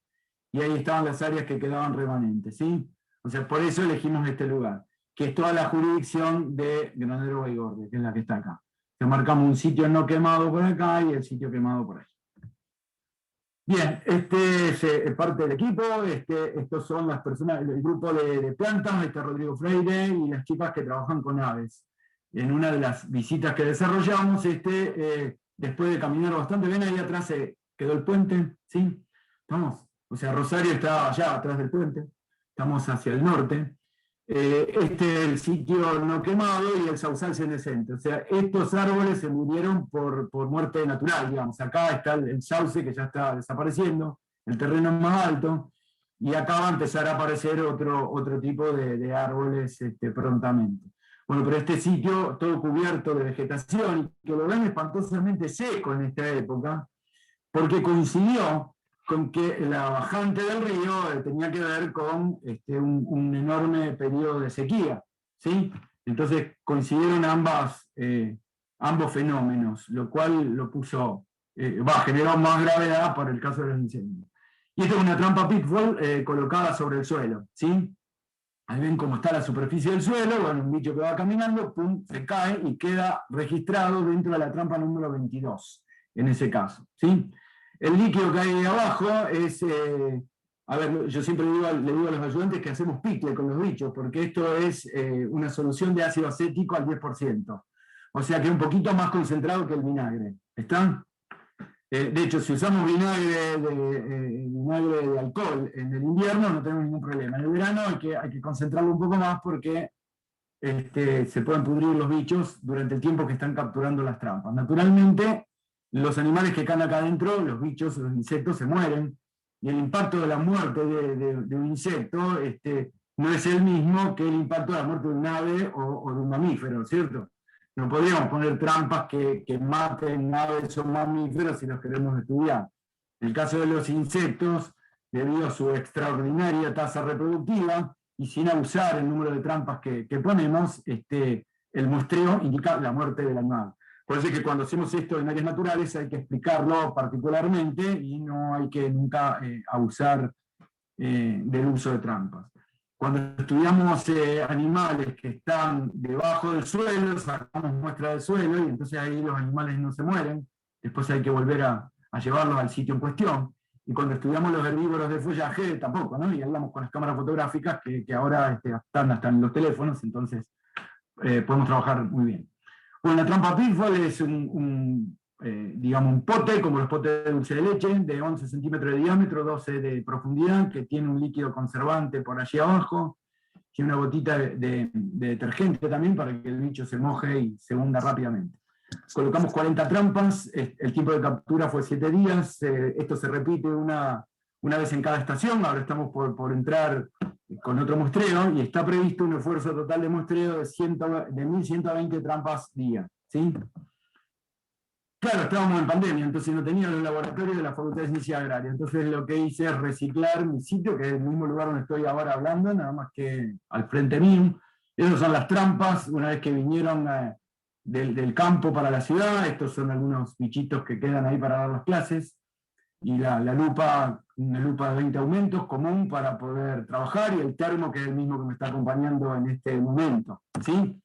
y ahí estaban las áreas que quedaban remanentes, ¿sí? O sea, por eso elegimos este lugar, que es toda la jurisdicción de Granadero Baigorria, que es la que está acá. Se marcamos un sitio no quemado por acá y el sitio quemado por ahí. Bien, este es parte del equipo, estos son las personas, el grupo de plantas, Rodrigo Freire y las chicas que trabajan con aves. En una de las visitas que desarrollamos, después de caminar bastante, ven ahí atrás quedó el puente, ¿sí? Estamos, o sea, Rosario está allá atrás del puente, estamos hacia el norte. Este es el sitio no quemado y el sausal senescente. O sea, estos árboles se murieron por muerte natural, digamos. Acá está el sauce que ya está desapareciendo, el terreno es más alto, y acá va a empezar a aparecer otro tipo de árboles prontamente. Bueno, pero este sitio todo cubierto de vegetación, que lo ven espantosamente seco en esta época, porque coincidió con que la bajante del río tenía que ver con un enorme periodo de sequía, ¿sí? Entonces coincidieron ambos fenómenos, lo cual lo puso, generó más gravedad para el caso de los incendios. Y esto es una trampa pitfall colocada sobre el suelo, ¿sí? Ahí ven cómo está la superficie del suelo, bueno, un bicho que va caminando, pum, se cae y queda registrado dentro de la trampa número 22, en ese caso, ¿sí? El líquido que hay ahí abajo es, a ver, yo siempre le digo a los ayudantes que hacemos picle con los bichos, porque esto es una solución de ácido acético al 10%. O sea que un poquito más concentrado que el vinagre. ¿Están? De hecho, si usamos vinagre de alcohol en el invierno no tenemos ningún problema. En el verano hay que concentrarlo un poco más porque se pueden pudrir los bichos durante el tiempo que están capturando las trampas. Naturalmente, los animales que caen acá adentro, los bichos, los insectos, se mueren, y el impacto de la muerte de un insecto no es el mismo que el impacto de la muerte de un ave o de un mamífero, ¿cierto? No podríamos poner trampas que maten aves o mamíferos si los queremos estudiar. En el caso de los insectos, debido a su extraordinaria tasa reproductiva, y sin abusar el número de trampas que ponemos, el muestreo indica la muerte del animal. Por eso es que cuando hacemos esto en áreas naturales hay que explicarlo particularmente y no hay que nunca abusar del uso de trampas. Cuando estudiamos animales que están debajo del suelo, sacamos muestra del suelo y entonces ahí los animales no se mueren, después hay que volver a llevarlos al sitio en cuestión. Y cuando estudiamos los herbívoros de follaje, tampoco, ¿no? Y hablamos con las cámaras fotográficas que ahora están hasta en los teléfonos, entonces podemos trabajar muy bien. Bueno, la trampa pitfall es digamos, un pote, como los potes de dulce de leche, de 11 centímetros de diámetro, 12 de profundidad, que tiene un líquido conservante por allí abajo, tiene una gotita de detergente también para que el bicho se moje y se hunda rápidamente. Colocamos 40 trampas, el tiempo de captura fue 7 días, esto se repite una vez en cada estación, ahora estamos por entrar con otro muestreo, y está previsto un esfuerzo total de muestreo de 1.120 trampas día. ¿Sí? Claro, estábamos en pandemia, entonces no tenía los laboratorios de la Facultad de Ciencia Agraria. Entonces lo que hice es reciclar mi sitio, que es el mismo lugar donde estoy ahora hablando, nada más que al frente mío. Esas son las trampas, una vez que vinieron del campo para la ciudad. Estos son algunos bichitos que quedan ahí para dar las clases. Y la lupa, una lupa de 20 aumentos común para poder trabajar, y el termo, que es el mismo que me está acompañando en este momento. ¿Sí?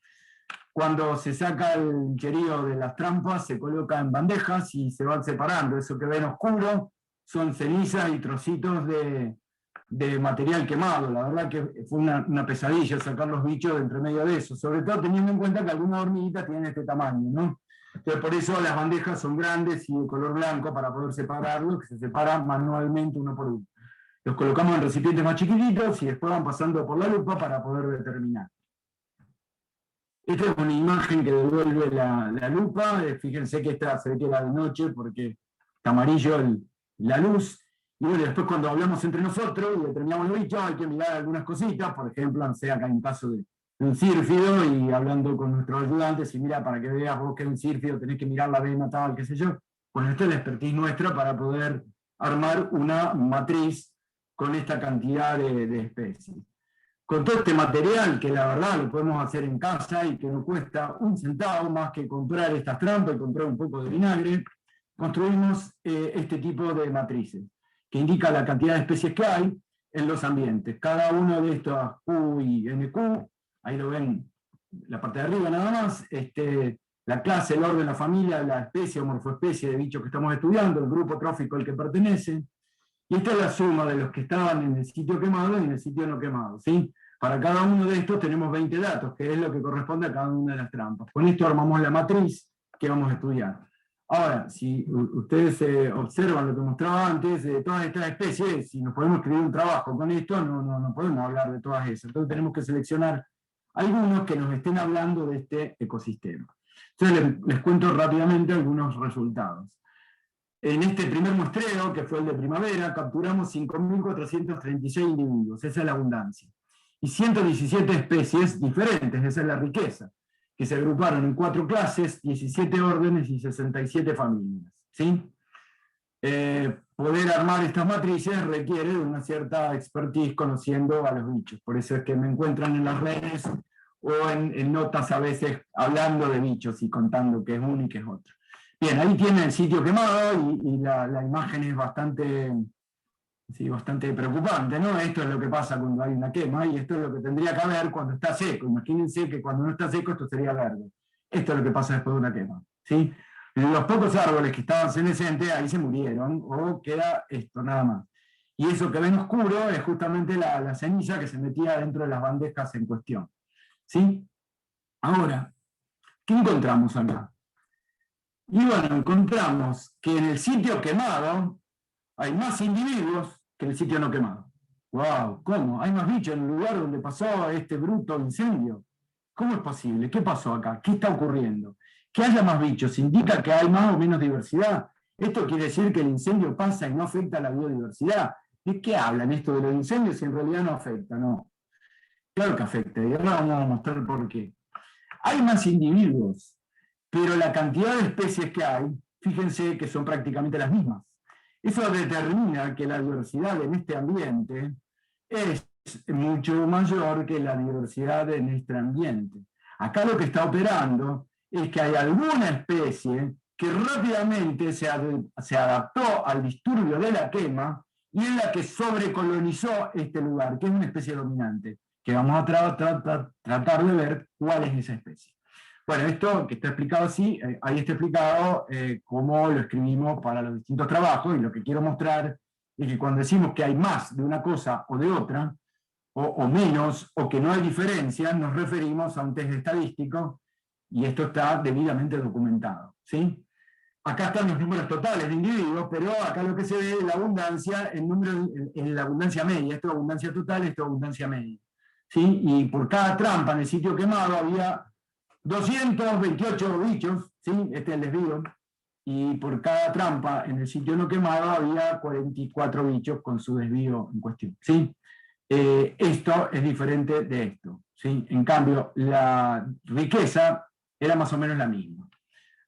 Cuando se saca el cherío de las trampas, se coloca en bandejas y se van separando. Eso que ven oscuro son cenizas y trocitos de material quemado. La verdad que fue una pesadilla sacar los bichos de entre medio de eso, sobre todo teniendo en cuenta que algunas hormiguitas tienen este tamaño, ¿no? Entonces, por eso las bandejas son grandes y de color blanco para poder separarlos, que se separan manualmente uno por uno. Los colocamos en recipientes más chiquititos y después van pasando por la lupa para poder determinar. Esta es una imagen que devuelve la lupa. Fíjense que esta se ve que era de noche porque está amarillo la luz. Y bueno, después cuando hablamos entre nosotros y determinamos el bicho, hay que mirar algunas cositas. Por ejemplo, no sé, acá hay un caso de un círfido, y hablando con nuestros ayudantes, y mira, para que veas vos que es un círfido, tenés que mirar la vena tal, qué sé yo. Bueno, esta es la expertise nuestra para poder armar una matriz con esta cantidad de especies. Con todo este material, que la verdad lo podemos hacer en casa y que no cuesta un centavo más que comprar estas trampas y comprar un poco de vinagre, construimos este tipo de matrices, que indica la cantidad de especies que hay en los ambientes. Cada uno de estos Q y NQ, ahí lo ven, la parte de arriba nada más, la clase, el orden, la familia, la especie o morfoespecie de bicho que estamos estudiando, el grupo trófico al que pertenece, y esta es la suma de los que estaban en el sitio quemado y en el sitio no quemado, ¿sí? Para cada uno de estos tenemos 20 datos, que es lo que corresponde a cada una de las trampas. Con esto armamos la matriz que vamos a estudiar. Ahora, si ustedes observan lo que mostraba antes, de todas estas especies, si nos podemos escribir un trabajo con esto, no podemos hablar de todas esas. Entonces tenemos que seleccionar algunos que nos estén hablando de este ecosistema. Entonces les cuento rápidamente algunos resultados. En este primer muestreo, que fue el de primavera, capturamos 5.436 individuos, esa es la abundancia. Y 117 especies diferentes, esa es la riqueza, que se agruparon en 4 clases, 17 órdenes y 67 familias. ¿Sí? Poder armar estas matrices requiere de una cierta expertise conociendo a los bichos. Por eso es que me encuentran en las redes o en notas a veces hablando de bichos y contando qué es uno y qué es otro. Bien, ahí tiene el sitio quemado y la imagen es bastante preocupante, ¿no? Esto es lo que pasa cuando hay una quema y esto es lo que tendría que haber cuando está seco. Imagínense que cuando no está seco esto sería verde. Esto es lo que pasa después de una quema, ¿sí? Los pocos árboles que estaban senescentes ahí se murieron, o queda esto nada más. Y eso que ven oscuro es justamente la ceniza que se metía dentro de las bandejas en cuestión, ¿sí? Ahora, ¿qué encontramos acá? Y bueno, encontramos que en el sitio quemado hay más individuos que en el sitio no quemado. ¡Wow! ¿Cómo? ¿Hay más bichos en el lugar donde pasó este bruto incendio? ¿Cómo es posible? ¿Qué pasó acá? ¿Qué está ocurriendo? Que haya más bichos indica que hay más o menos diversidad. Esto quiere decir que el incendio pasa y no afecta a la biodiversidad. ¿De qué hablan esto de los incendios si en realidad no afecta? No. Claro que afecta, y ahora vamos a mostrar por qué. Hay más individuos, pero la cantidad de especies que hay, fíjense que son prácticamente las mismas. Eso determina que la diversidad en este ambiente es mucho mayor que la diversidad en este ambiente. Acá lo que está operando es que hay alguna especie que rápidamente se adaptó al disturbio de la quema y es la que sobrecolonizó este lugar, que es una especie dominante, que vamos a tratar de ver cuál es esa especie. Bueno, esto que está explicado así, ahí está explicado cómo lo escribimos para los distintos trabajos, y lo que quiero mostrar es que cuando decimos que hay más de una cosa o de otra, o menos, o que no hay diferencia, nos referimos a un test estadístico, y esto está debidamente documentado, ¿sí? Acá están los números totales de individuos, pero acá lo que se ve es la abundancia en la abundancia media. Esto es abundancia total, esto es abundancia media, ¿sí? Y por cada trampa en el sitio quemado había 228 bichos, ¿sí? Este es el desvío, y por cada trampa en el sitio no quemado había 44 bichos con su desvío en cuestión, ¿sí? esto es diferente de esto, ¿sí? En cambio, la riqueza era más o menos la misma.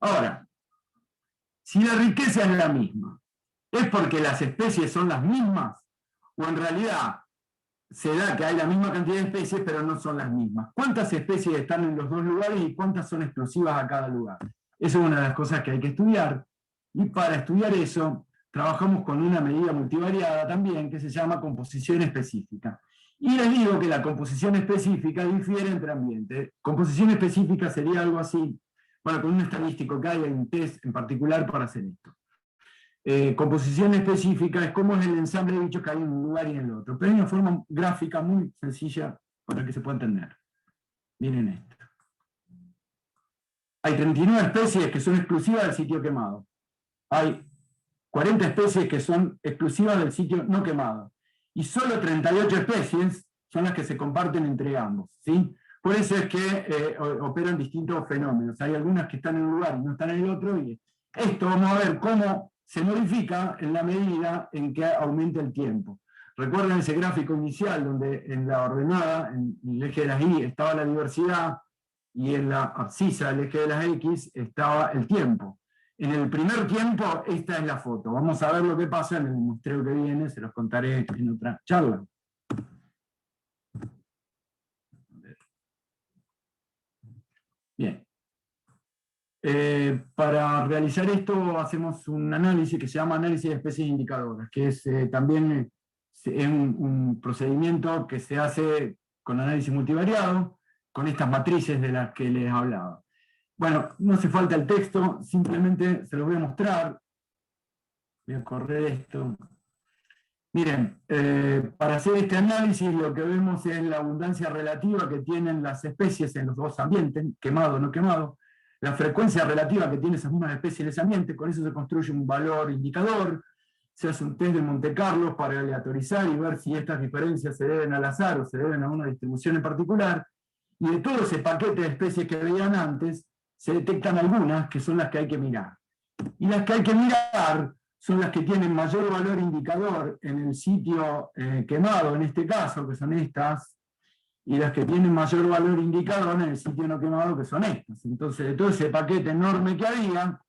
Ahora, si la riqueza es la misma, ¿es porque las especies son las mismas? ¿O en realidad se da que hay la misma cantidad de especies, pero no son las mismas? ¿Cuántas especies están en los dos lugares y cuántas son exclusivas a cada lugar? Esa es una de las cosas que hay que estudiar. Y para estudiar eso, trabajamos con una medida multivariada también, que se llama composición específica. Y les digo que la composición específica difiere entre ambientes. Composición específica sería algo así, bueno, con un estadístico que hay un test en particular para hacer esto. Composición específica es cómo es el ensamble de bichos que hay en un lugar y en el otro, pero hay una forma gráfica muy sencilla para que se pueda entender. Miren esto. Hay 39 especies que son exclusivas del sitio quemado. Hay 40 especies que son exclusivas del sitio no quemado. Y solo 38 especies son las que se comparten entre ambos, ¿sí? Por eso es que operan distintos fenómenos. Hay algunas que están en un lugar y no están en el otro, y esto vamos a ver cómo se modifica en la medida en que aumenta el tiempo. Recuerden ese gráfico inicial donde en la ordenada, en el eje de las Y, estaba la diversidad, y en la abscisa, el eje de las X, estaba el tiempo. En el primer tiempo, esta es la foto. Vamos a ver lo que pasa en el muestreo que viene, se los contaré en otra charla. Bien. Para realizar esto hacemos un análisis que se llama análisis de especies indicadoras, que es también un procedimiento que se hace con análisis multivariado, con estas matrices de las que les hablaba. Bueno, no hace falta el texto, simplemente se los voy a mostrar. Voy a correr esto. Miren, para hacer este análisis lo que vemos es la abundancia relativa que tienen las especies en los dos ambientes, quemado o no quemado, la frecuencia relativa que tienen esas mismas especies en ese ambiente, con eso se construye un valor indicador, se hace un test de Monte Carlo para aleatorizar y ver si estas diferencias se deben al azar o se deben a una distribución en particular, y de todo ese paquete de especies que veían antes, se detectan algunas que son las que hay que mirar. Y las que hay que mirar son las que tienen mayor valor indicador en el sitio quemado, en este caso, que son estas, y las que tienen mayor valor indicador en el sitio no quemado, que son estas. Entonces, de todo ese paquete enorme que había,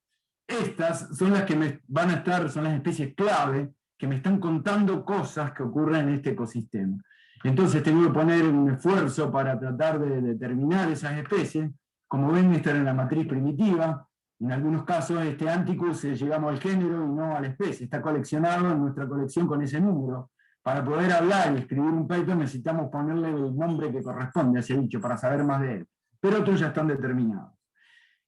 estas son las que van a estar, son las especies clave, que me están contando cosas que ocurren en este ecosistema. Entonces tengo que poner un esfuerzo para tratar de determinar esas especies. Como ven, esta era la matriz primitiva. En algunos casos, este Anticus llegamos al género y no a la especie. Está coleccionado en nuestra colección con ese número. Para poder hablar y escribir un paper necesitamos ponerle el nombre que corresponde a ese bicho para saber más de él. Pero otros ya están determinados.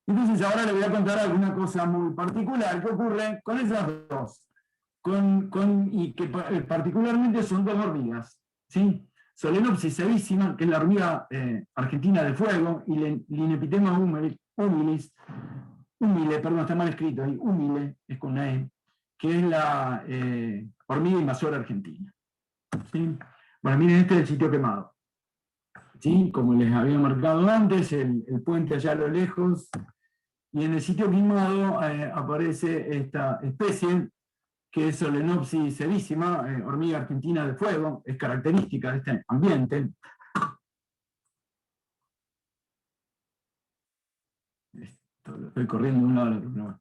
Entonces ahora les voy a contar alguna cosa muy particular que ocurre con esas dos. Y que particularmente son dos hormigas, ¿sí? Solenopsis sevísima, que es la hormiga argentina de fuego, y Linepitema humilis, está mal escrito ahí, humile, es con una E, que es la hormiga invasora argentina. ¿Sí? Bueno, miren, este es el sitio quemado. ¿Sí? Como les había marcado antes, el puente allá a lo lejos, y en el sitio quemado aparece esta especie, que es Solenopsis sevísima, hormiga argentina de fuego, es característica de este ambiente. Esto lo estoy corriendo de un lado al otro. No.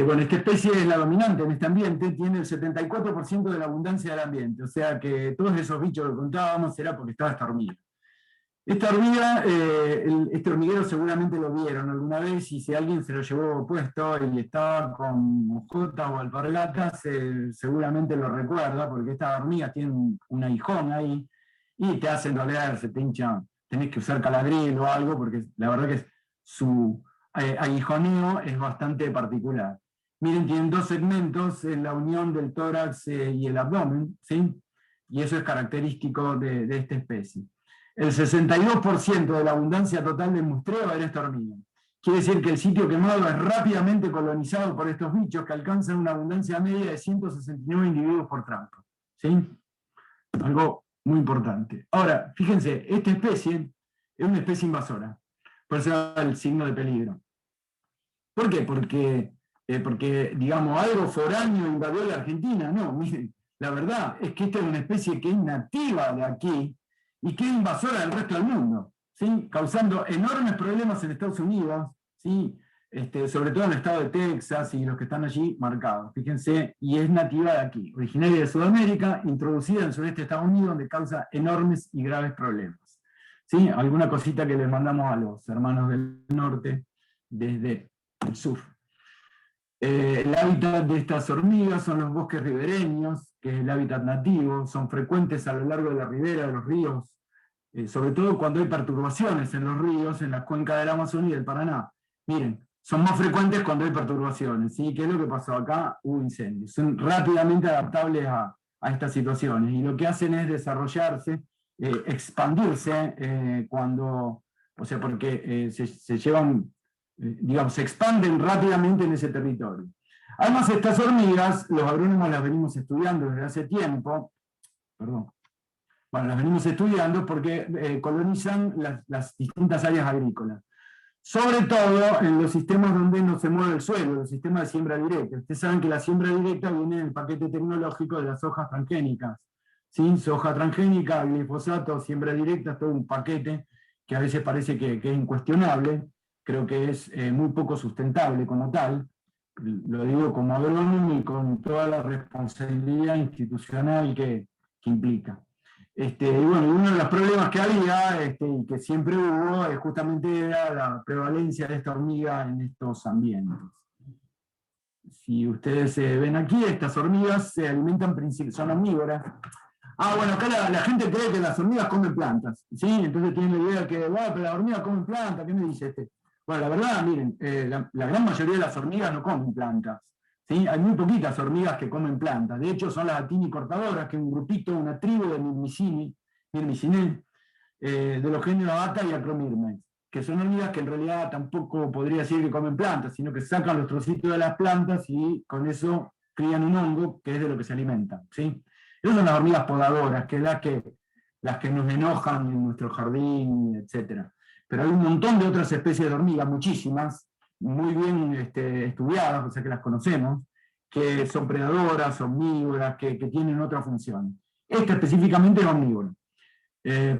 Bueno, esta especie es la dominante en este ambiente, tiene el 74% de la abundancia del ambiente, o sea que todos esos bichos que contábamos era porque estaba esta hormiga. Esta hormiga, este hormiguero seguramente lo vieron alguna vez, y si alguien se lo llevó puesto y estaba con moscotas o alpargatas, seguramente lo recuerda, porque estas hormigas tienen un aguijón ahí, y te hacen doler, se te hincha, tenés que usar caladril o algo, porque la verdad que su aguijoneo es bastante particular. Miren, tienen dos segmentos en la unión del tórax y el abdomen, ¿sí? Y eso es característico de esta especie. El 62% de la abundancia total del muestreo era esta hormiga. Quiere decir que el sitio quemado es rápidamente colonizado por estos bichos que alcanzan una abundancia media de 169 individuos por trampa. ¿Sí? Algo muy importante. Ahora, fíjense, esta especie es una especie invasora. Por eso el signo de peligro. ¿Por qué? Porque digamos, algo foráneo invadió la Argentina. No, miren, la verdad es que esta es una especie que es nativa de aquí y que es invasora del resto del mundo, ¿sí? Causando enormes problemas en Estados Unidos, ¿sí? Sobre todo en el estado de Texas y los que están allí marcados, fíjense, y es nativa de aquí, originaria de Sudamérica, introducida en el sureste de Estados Unidos, donde causa enormes y graves problemas. ¿Sí? Alguna cosita que les mandamos a los hermanos del norte desde el sur. El hábitat de estas hormigas son los bosques ribereños, que es el hábitat nativo, son frecuentes a lo largo de la ribera de los ríos, sobre todo cuando hay perturbaciones en los ríos, en la cuenca del Amazonas y del Paraná. Miren, son más frecuentes cuando hay perturbaciones, ¿sí? ¿Qué es lo que pasó acá? Hubo incendios. Son rápidamente adaptables a estas situaciones, y lo que hacen es desarrollarse, expandirse cuando, o sea, porque se llevan, digamos, se expanden rápidamente en ese territorio. Además, estas hormigas, los agrónomos las venimos estudiando desde hace tiempo, perdón, bueno, las venimos estudiando porque colonizan las distintas áreas agrícolas. Sobre todo en los sistemas donde no se mueve el suelo, los sistemas de siembra directa. Ustedes saben que la siembra directa viene en el paquete tecnológico de las sojas transgénicas. ¿Sí? Soja transgénica, glifosato, siembra directa, es todo un paquete que a veces parece que es incuestionable. Creo que es muy poco sustentable como tal. Lo digo como agrónomo y con toda la responsabilidad institucional que implica. Y bueno, uno de los problemas que había, y que siempre hubo, justamente era la prevalencia de esta hormiga en estos ambientes. Si ustedes ven aquí, estas hormigas se alimentan principalmente, son omnívoras. Bueno, acá la gente cree que las hormigas comen plantas, ¿sí? Entonces tienen la idea que, pero las hormigas comen plantas, ¿qué me dice este? Bueno, la verdad, miren, la gran mayoría de las hormigas no comen plantas. ¿Sí? Hay muy poquitas hormigas que comen plantas. De hecho, son las actinicortadoras, que es un grupito, una tribu de Myrmicinae, de los géneros Ata y Acromirmes, que son hormigas que en realidad tampoco podría decir que comen plantas, sino que sacan los trocitos de las plantas y con eso crían un hongo que es de lo que se alimentan. ¿Sí? Esas son las hormigas podadoras, que es las que nos enojan en nuestro jardín, etc. Pero hay un montón de otras especies de hormigas, muchísimas, muy bien estudiadas, o sea que las conocemos, que son predadoras, omnívoras, que tienen otra función. Esta específicamente es omnívora.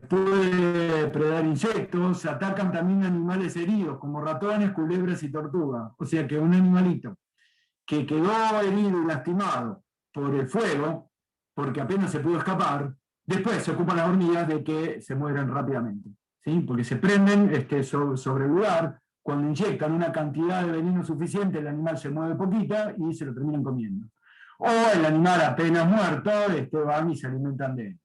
Puede predar insectos, atacan también animales heridos, como ratones, culebras y tortugas. O sea que un animalito que quedó herido y lastimado por el fuego, porque apenas se pudo escapar, después se ocupan las hormigas de que se mueran rápidamente, ¿sí? Porque se prenden sobre el lugar. Cuando inyectan una cantidad de veneno suficiente, el animal se mueve poquita y se lo terminan comiendo. O el animal apenas muerto, van y se alimentan de él.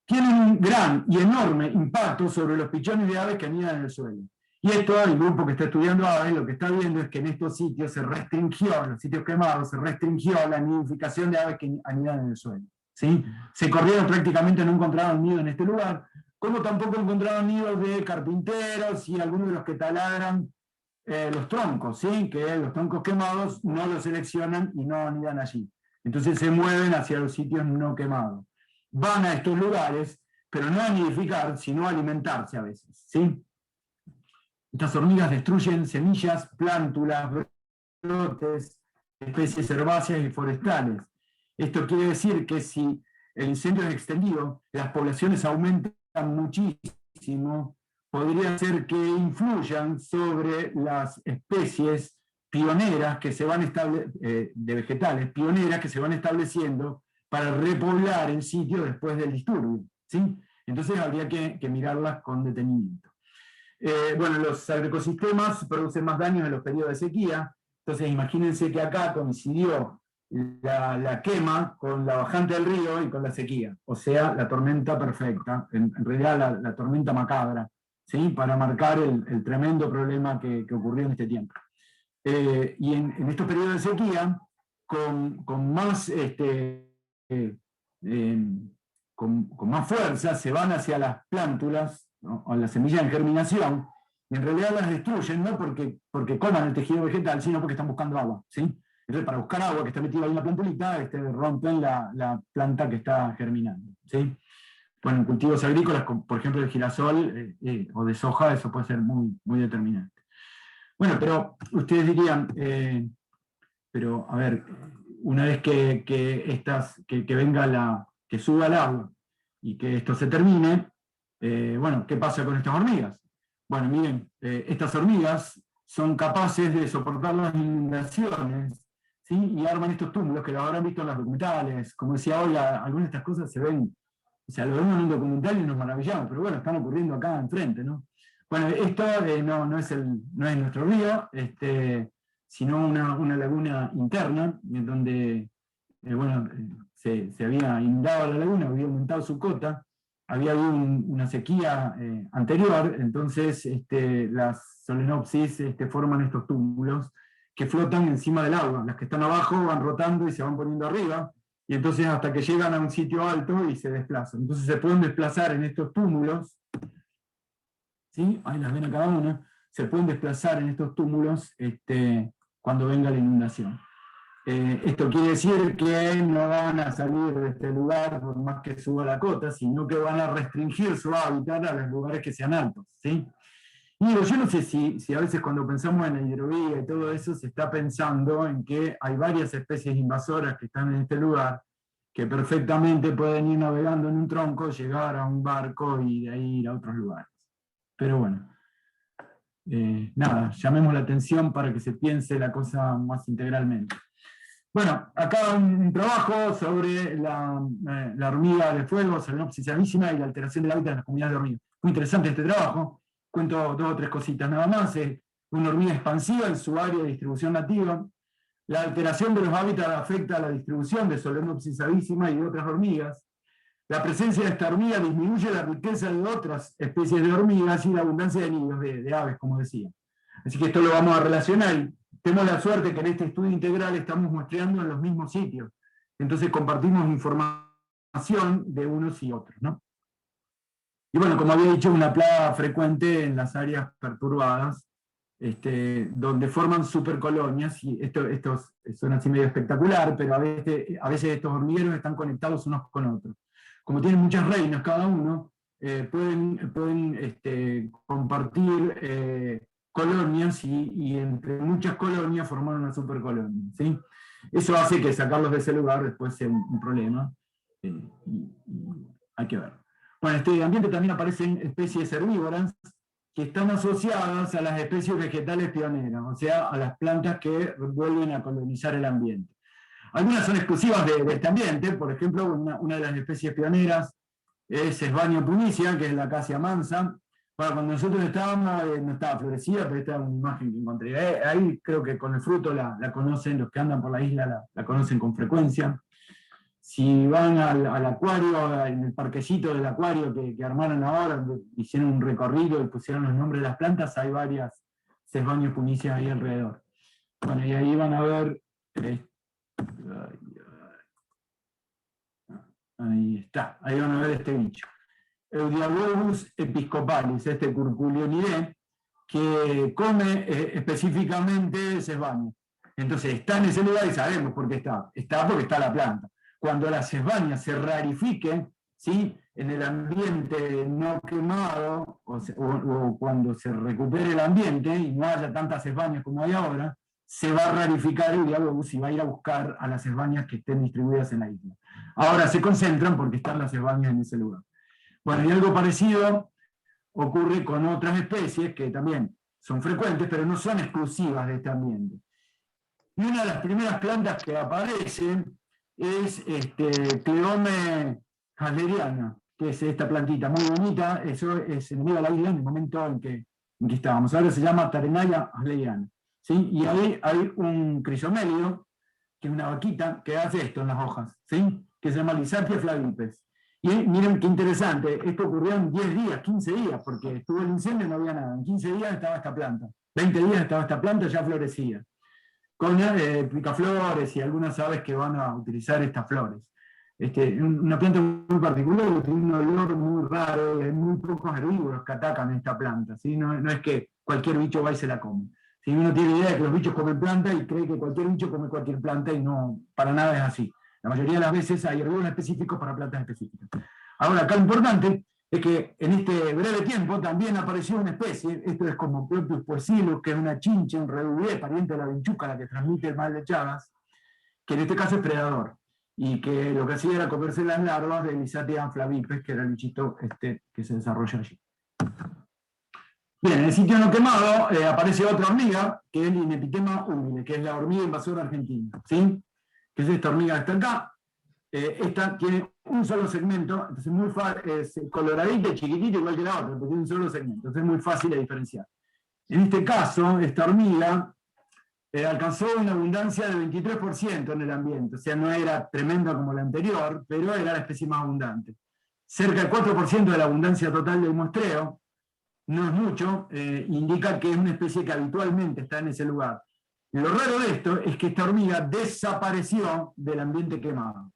Tienen un gran y enorme impacto sobre los pichones de aves que anidan en el suelo. Y esto, el grupo que está estudiando aves, lo que está viendo es que en estos sitios se restringió, en los sitios quemados, se restringió la nidificación de aves que anidan en el suelo. ¿Sí? Se corrieron, prácticamente no encontraron nido en este lugar, como tampoco encontraron nidos de carpinteros y algunos de los que taladran los troncos, ¿sí? Que los troncos quemados no los seleccionan y no anidan allí. Entonces se mueven hacia los sitios no quemados. Van a estos lugares, pero no a nidificar, sino a alimentarse a veces, ¿sí? Estas hormigas destruyen semillas, plántulas, brotes, especies herbáceas y forestales. Esto quiere decir que si el incendio es extendido, las poblaciones aumentan muchísimo, podría ser que influyan sobre las especies pioneras que se van de vegetales, pioneras que se van estableciendo para repoblar el sitio después del disturbio, ¿sí? Entonces habría que mirarlas con detenimiento. Bueno, los agroecosistemas producen más daños en los periodos de sequía, entonces imagínense que acá coincidió la quema con la bajante del río y con la sequía, o sea, la tormenta perfecta, en realidad la tormenta macabra, ¿sí? Para marcar el tremendo problema que ocurrió en este tiempo. Y en estos periodos de sequía, con más con más fuerza, se van hacia las plántulas, ¿no? O las semillas en germinación, y en realidad las destruyen, no porque coman el tejido vegetal, sino porque están buscando agua, ¿sí? Entonces, para buscar agua que está metida ahí en la plantulita, rompen la planta que está germinando, ¿sí? Bueno, en cultivos agrícolas, por ejemplo el girasol o de soja, eso puede ser muy, muy determinante. Bueno, pero ustedes dirían, pero a ver, una vez que venga que suba el agua y que esto se termine, bueno, ¿qué pasa con estas hormigas? Bueno, miren, estas hormigas son capaces de soportar las inundaciones, ¿sí? Y arman estos túmulos que lo habrán visto en las documentales. Como decía hoy, algunas de estas cosas se ven, o sea, lo vemos en un documental y nos maravillamos, pero bueno, están ocurriendo acá enfrente, ¿no? Bueno, esto no es nuestro río, sino una laguna interna, en donde se había inundado la laguna, había aumentado su cota, había habido una sequía anterior, entonces las solenopsis forman estos túmulos que flotan encima del agua. Las que están abajo van rotando y se van poniendo arriba, y entonces hasta que llegan a un sitio alto y se desplazan. Entonces se pueden desplazar en estos túmulos, ¿sí? Ahí las ven a cada una, se pueden desplazar en estos túmulos cuando venga la inundación. Esto quiere decir que no van a salir de este lugar por más que suba la cota, sino que van a restringir su hábitat a los lugares que sean altos, ¿sí? Y yo no sé si a veces cuando pensamos en la hidrovía y todo eso se está pensando en que hay varias especies invasoras que están en este lugar que perfectamente pueden ir navegando en un tronco, llegar a un barco y de ahí ir a otros lugares. Pero bueno, nada, llamemos la atención para que se piense la cosa más integralmente. Bueno, acá un trabajo sobre la hormiga de fuego, Solenopsis cervicina y la alteración del hábitat de las comunidades de hormigas. Muy interesante este trabajo, cuento 2 o 3 cositas nada más. Una hormiga expansiva en su área de distribución nativa. La alteración de los hábitats afecta a la distribución de Solenopsis cervicina y de otras hormigas. La presencia de esta hormiga disminuye la riqueza de otras especies de hormigas y la abundancia de nidos de aves, como decía. Así que esto lo vamos a relacionar. Tenemos la suerte que en este estudio integral estamos muestreando en los mismos sitios. Entonces compartimos información de unos y otros, ¿no? Y bueno, como había dicho, una plaga frecuente en las áreas perturbadas, donde forman supercolonias, y esto suena así medio espectacular, pero a veces estos hormigueros están conectados unos con otros. Como tienen muchas reinas cada uno, pueden compartir colonias y entre muchas colonias formar una supercolonia, ¿sí? Eso hace que sacarlos de ese lugar después sea un problema. Hay que ver. Bueno, en este ambiente también aparecen especies herbívoras que están asociadas a las especies vegetales pioneras, o sea, a las plantas que vuelven a colonizar el ambiente. Algunas son exclusivas de este ambiente, por ejemplo, una de las especies pioneras es Sesbania punicia, que es la acacia mansa. Bueno, cuando nosotros estábamos, no estaba florecida, pero esta es una imagen que encontré. Ahí creo que con el fruto la conocen, los que andan por la isla la conocen con frecuencia. Si van al acuario, en el parquecito del acuario que armaron ahora, hicieron un recorrido y pusieron los nombres de las plantas, hay varias Sesbania punicia ahí alrededor. Bueno, y ahí van a ver, ahí está, ahí van a ver este bicho. Eudiaglobus episcopalis, curculionidae, que come específicamente Sesbania. Entonces está en ese lugar y sabemos por qué está. Está porque está la planta. Cuando las Sesbanias se rarifiquen, ¿sí?, en el ambiente no quemado, o cuando se recupere el ambiente y no haya tantas Sesbanias como hay ahora, se va a rarificar el Eudiaglobus y va a ir a buscar a las Sesbanias que estén distribuidas en la isla. Ahora se concentran porque están las Sesbanias en ese lugar. Bueno, y algo parecido ocurre con otras especies que también son frecuentes, pero no son exclusivas de este ambiente. Y una de las primeras plantas que aparecen es Cleome hasleriana, que es esta plantita muy bonita. Eso es enemiga de la isla en el momento en que estábamos. Ahora se llama Tarenaya hasleriana, ¿sí? Y ahí hay un crisomélido, que es una vaquita, que hace esto en las hojas, ¿sí?, que se llama Lysartia flavipes. Y miren qué interesante, esto ocurrió en 10 días, 15 días, porque estuvo el incendio y no había nada. En 15 días estaba esta planta, 20 días estaba esta planta ya florecía, con picaflores y algunas aves que van a utilizar estas flores. Una planta muy particular, que tiene un olor muy raro, y hay muy pocos herbívoros que atacan esta planta, ¿sí? No es que cualquier bicho va y se la come. Si uno tiene idea de que los bichos comen planta y cree que cualquier bicho come cualquier planta, y no, para nada es así. La mayoría de las veces hay herbívoros específicos para plantas específicas. Ahora, acá lo importante es que en este breve tiempo también apareció una especie, esto es como Clotus poecilus, que es una chinche, un redubié, pariente de la vinchuca, la que transmite el mal de Chagas, que en este caso es predador, y que lo que hacía era comerse las larvas de Lysatia flavipes, que era el bichito que se desarrolla allí. Bien, en el sitio no quemado aparece otra hormiga, que es Linepitema humile, que es la hormiga invasora argentina, ¿sí? Que es esta hormiga que está acá. Esta tiene un solo segmento, entonces muy es coloradita y chiquitita igual que la otra, pero tiene un solo segmento, entonces es muy fácil de diferenciar. En este caso, esta hormiga alcanzó una abundancia del 23% en el ambiente, o sea, no era tremenda como la anterior, pero era la especie más abundante. Cerca del 4% de la abundancia total del muestreo, no es mucho, indica que es una especie que habitualmente está en ese lugar. Lo raro de esto es que esta hormiga desapareció del ambiente quemado,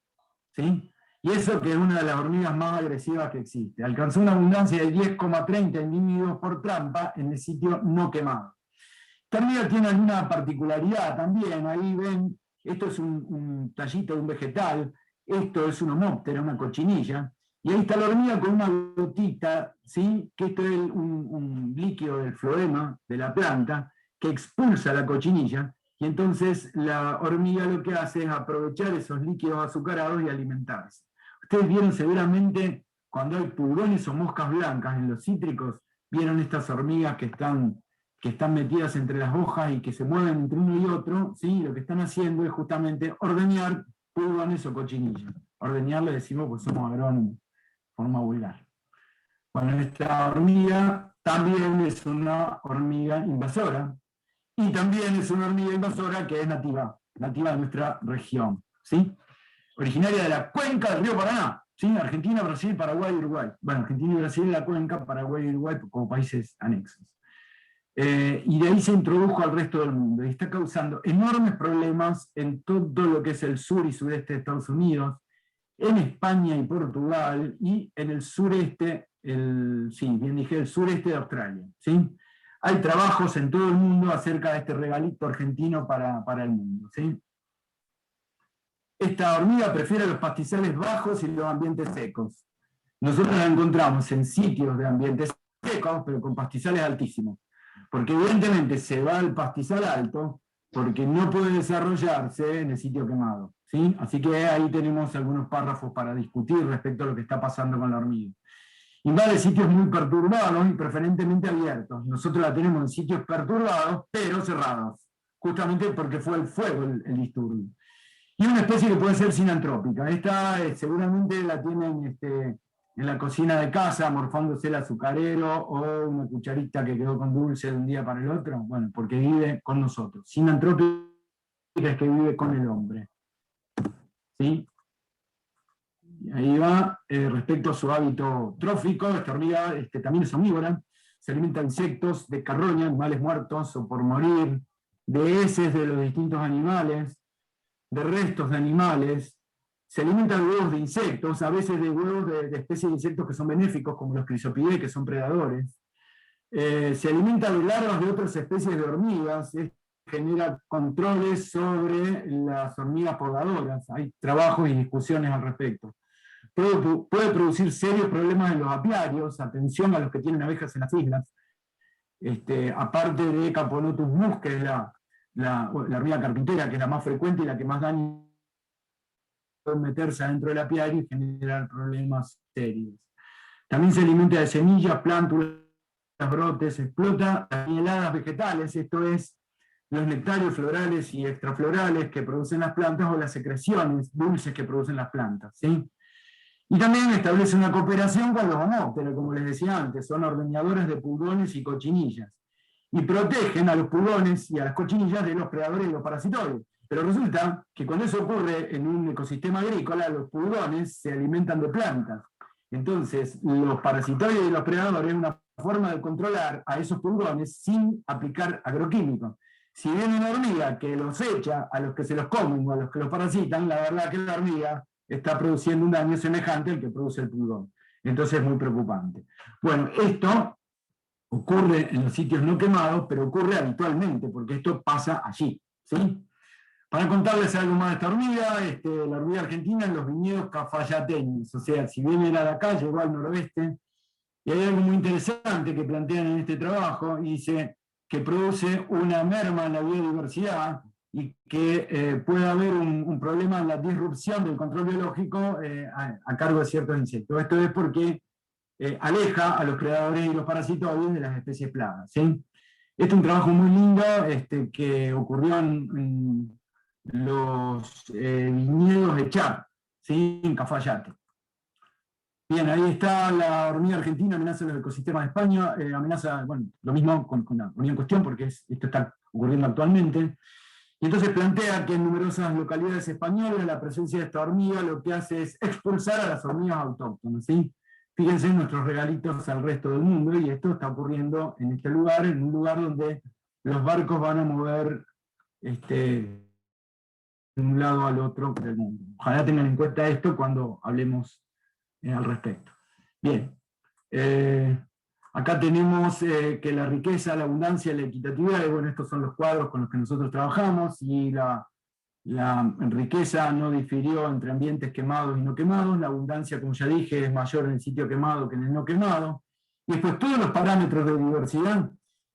¿sí? Y eso que es una de las hormigas más agresivas que existe. Alcanzó una abundancia de 10,30 individuos por trampa en el sitio no quemado. Esta hormiga tiene alguna particularidad también, ahí ven, esto es un tallito de un vegetal, esto es un homóptero, una cochinilla, y ahí está la hormiga con una gotita, ¿sí? Que esto es un líquido del floema de la planta que expulsa la cochinilla, y entonces la hormiga lo que hace es aprovechar esos líquidos azucarados y alimentarse. Ustedes vieron seguramente cuando hay pulgones o moscas blancas en los cítricos, vieron estas hormigas que están metidas entre las hojas y que se mueven entre uno y otro, ¿sí? Lo que están haciendo es justamente ordeñar pulgones o cochinillas. Ordeñar le decimos pues somos agrónomos, forma vulgar. Bueno, esta hormiga también es una hormiga invasora, y también es una hormiga invasora que es nativa de nuestra región, ¿sí? Originaria de la cuenca del río Paraná, ¿sí? Argentina, Brasil, Paraguay y Uruguay. Bueno, Argentina y Brasil en la cuenca, Paraguay y Uruguay como países anexos. Y de ahí se introdujo al resto del mundo, y está causando enormes problemas en todo lo que es el sur y sureste de Estados Unidos, en España y Portugal, y en el sureste, el sureste de Australia, ¿sí? Hay trabajos en todo el mundo acerca de este regalito argentino para el mundo, ¿sí? Esta hormiga prefiere los pastizales bajos y los ambientes secos. Nosotros la encontramos en sitios de ambientes secos, pero con pastizales altísimos. Porque evidentemente se va al pastizal alto, porque no puede desarrollarse en el sitio quemado, ¿sí? Así que ahí tenemos algunos párrafos para discutir respecto a lo que está pasando con la hormiga. Invade sitios muy perturbados y preferentemente abiertos. Nosotros la tenemos en sitios perturbados, pero cerrados, justamente porque fue el fuego el disturbio. Y una especie que puede ser sinantrópica. Esta seguramente la tienen en la cocina de casa, morfándose el azucarero, o una cucharita que quedó con dulce de un día para el otro, bueno, porque vive con nosotros. Sinantrópica es que vive con el hombre. ¿Sí? Ahí va, respecto a su hábito trófico, esta hormiga también es omnívora, se alimenta de insectos, de carroña, animales muertos o por morir, de heces de los distintos animales, de restos de animales, se alimenta de huevos de insectos, a veces de huevos de especies de insectos que son benéficos, como los Chrysopidae, que son predadores. Se alimenta de larvas de otras especies de hormigas, genera controles sobre las hormigas podadoras. Hay trabajos y discusiones al respecto. Puede producir serios problemas en los apiarios, atención a los que tienen abejas en las islas. Aparte de Caponotus mus, que es la hormiga carpintera, que es la más frecuente y la que más daño puede meterse adentro del apiario y generar problemas serios. También se alimenta de semillas, plántulas, brotes, explota las mieladas vegetales, esto es, los nectarios florales y extraflorales que producen las plantas o las secreciones dulces que producen las plantas, ¿sí? Y también establece una cooperación con los homópteros, como les decía antes, son ordeñadores de pulgones y cochinillas, y protegen a los pulgones y a las cochinillas de los predadores y los parasitoides. Pero resulta que cuando eso ocurre en un ecosistema agrícola, los pulgones se alimentan de plantas. Entonces, los parasitoides y los predadores es una forma de controlar a esos pulgones sin aplicar agroquímicos. Si viene una hormiga que los echa a los que se los comen o a los que los parasitan, la verdad que la hormiga está produciendo un daño semejante al que produce el pulgón. Entonces es muy preocupante. Bueno, esto ocurre en los sitios no quemados, pero ocurre habitualmente, porque esto pasa allí, ¿sí? Para contarles algo más de esta hormiga, la hormiga argentina en los viñedos cafayateños, o sea, si bien era de acá, llegó al noroeste, Y hay algo muy interesante que plantean en este trabajo, y dice que produce una merma en la biodiversidad y que puede haber un problema en la disrupción del control biológico a cargo de ciertos insectos. Esto es porque aleja a los predadores y los parasitoides de las especies plagas, ¿sí? Este es un trabajo muy lindo que ocurrió en los viñedos de Char, ¿sí? En Cafayate. Bien, ahí está la hormiga argentina, amenaza los ecosistemas de España, amenaza, bueno, lo mismo con la hormiga en cuestión, porque esto está ocurriendo actualmente. Y entonces plantea que en numerosas localidades españolas la presencia de esta hormiga lo que hace es expulsar a las hormigas autóctonas, ¿sí? Fíjense en nuestros regalitos al resto del mundo, y esto está ocurriendo en este lugar, en un lugar donde los barcos van a mover de un lado al otro del mundo. Ojalá tengan en cuenta esto cuando hablemos al respecto. Bien, acá tenemos que la riqueza, la abundancia y la equitatividad, y bueno, estos son los cuadros con los que nosotros trabajamos, y la riqueza no difirió entre ambientes quemados y no quemados, la abundancia, como ya dije, es mayor en el sitio quemado que en el no quemado, y después todos los parámetros de diversidad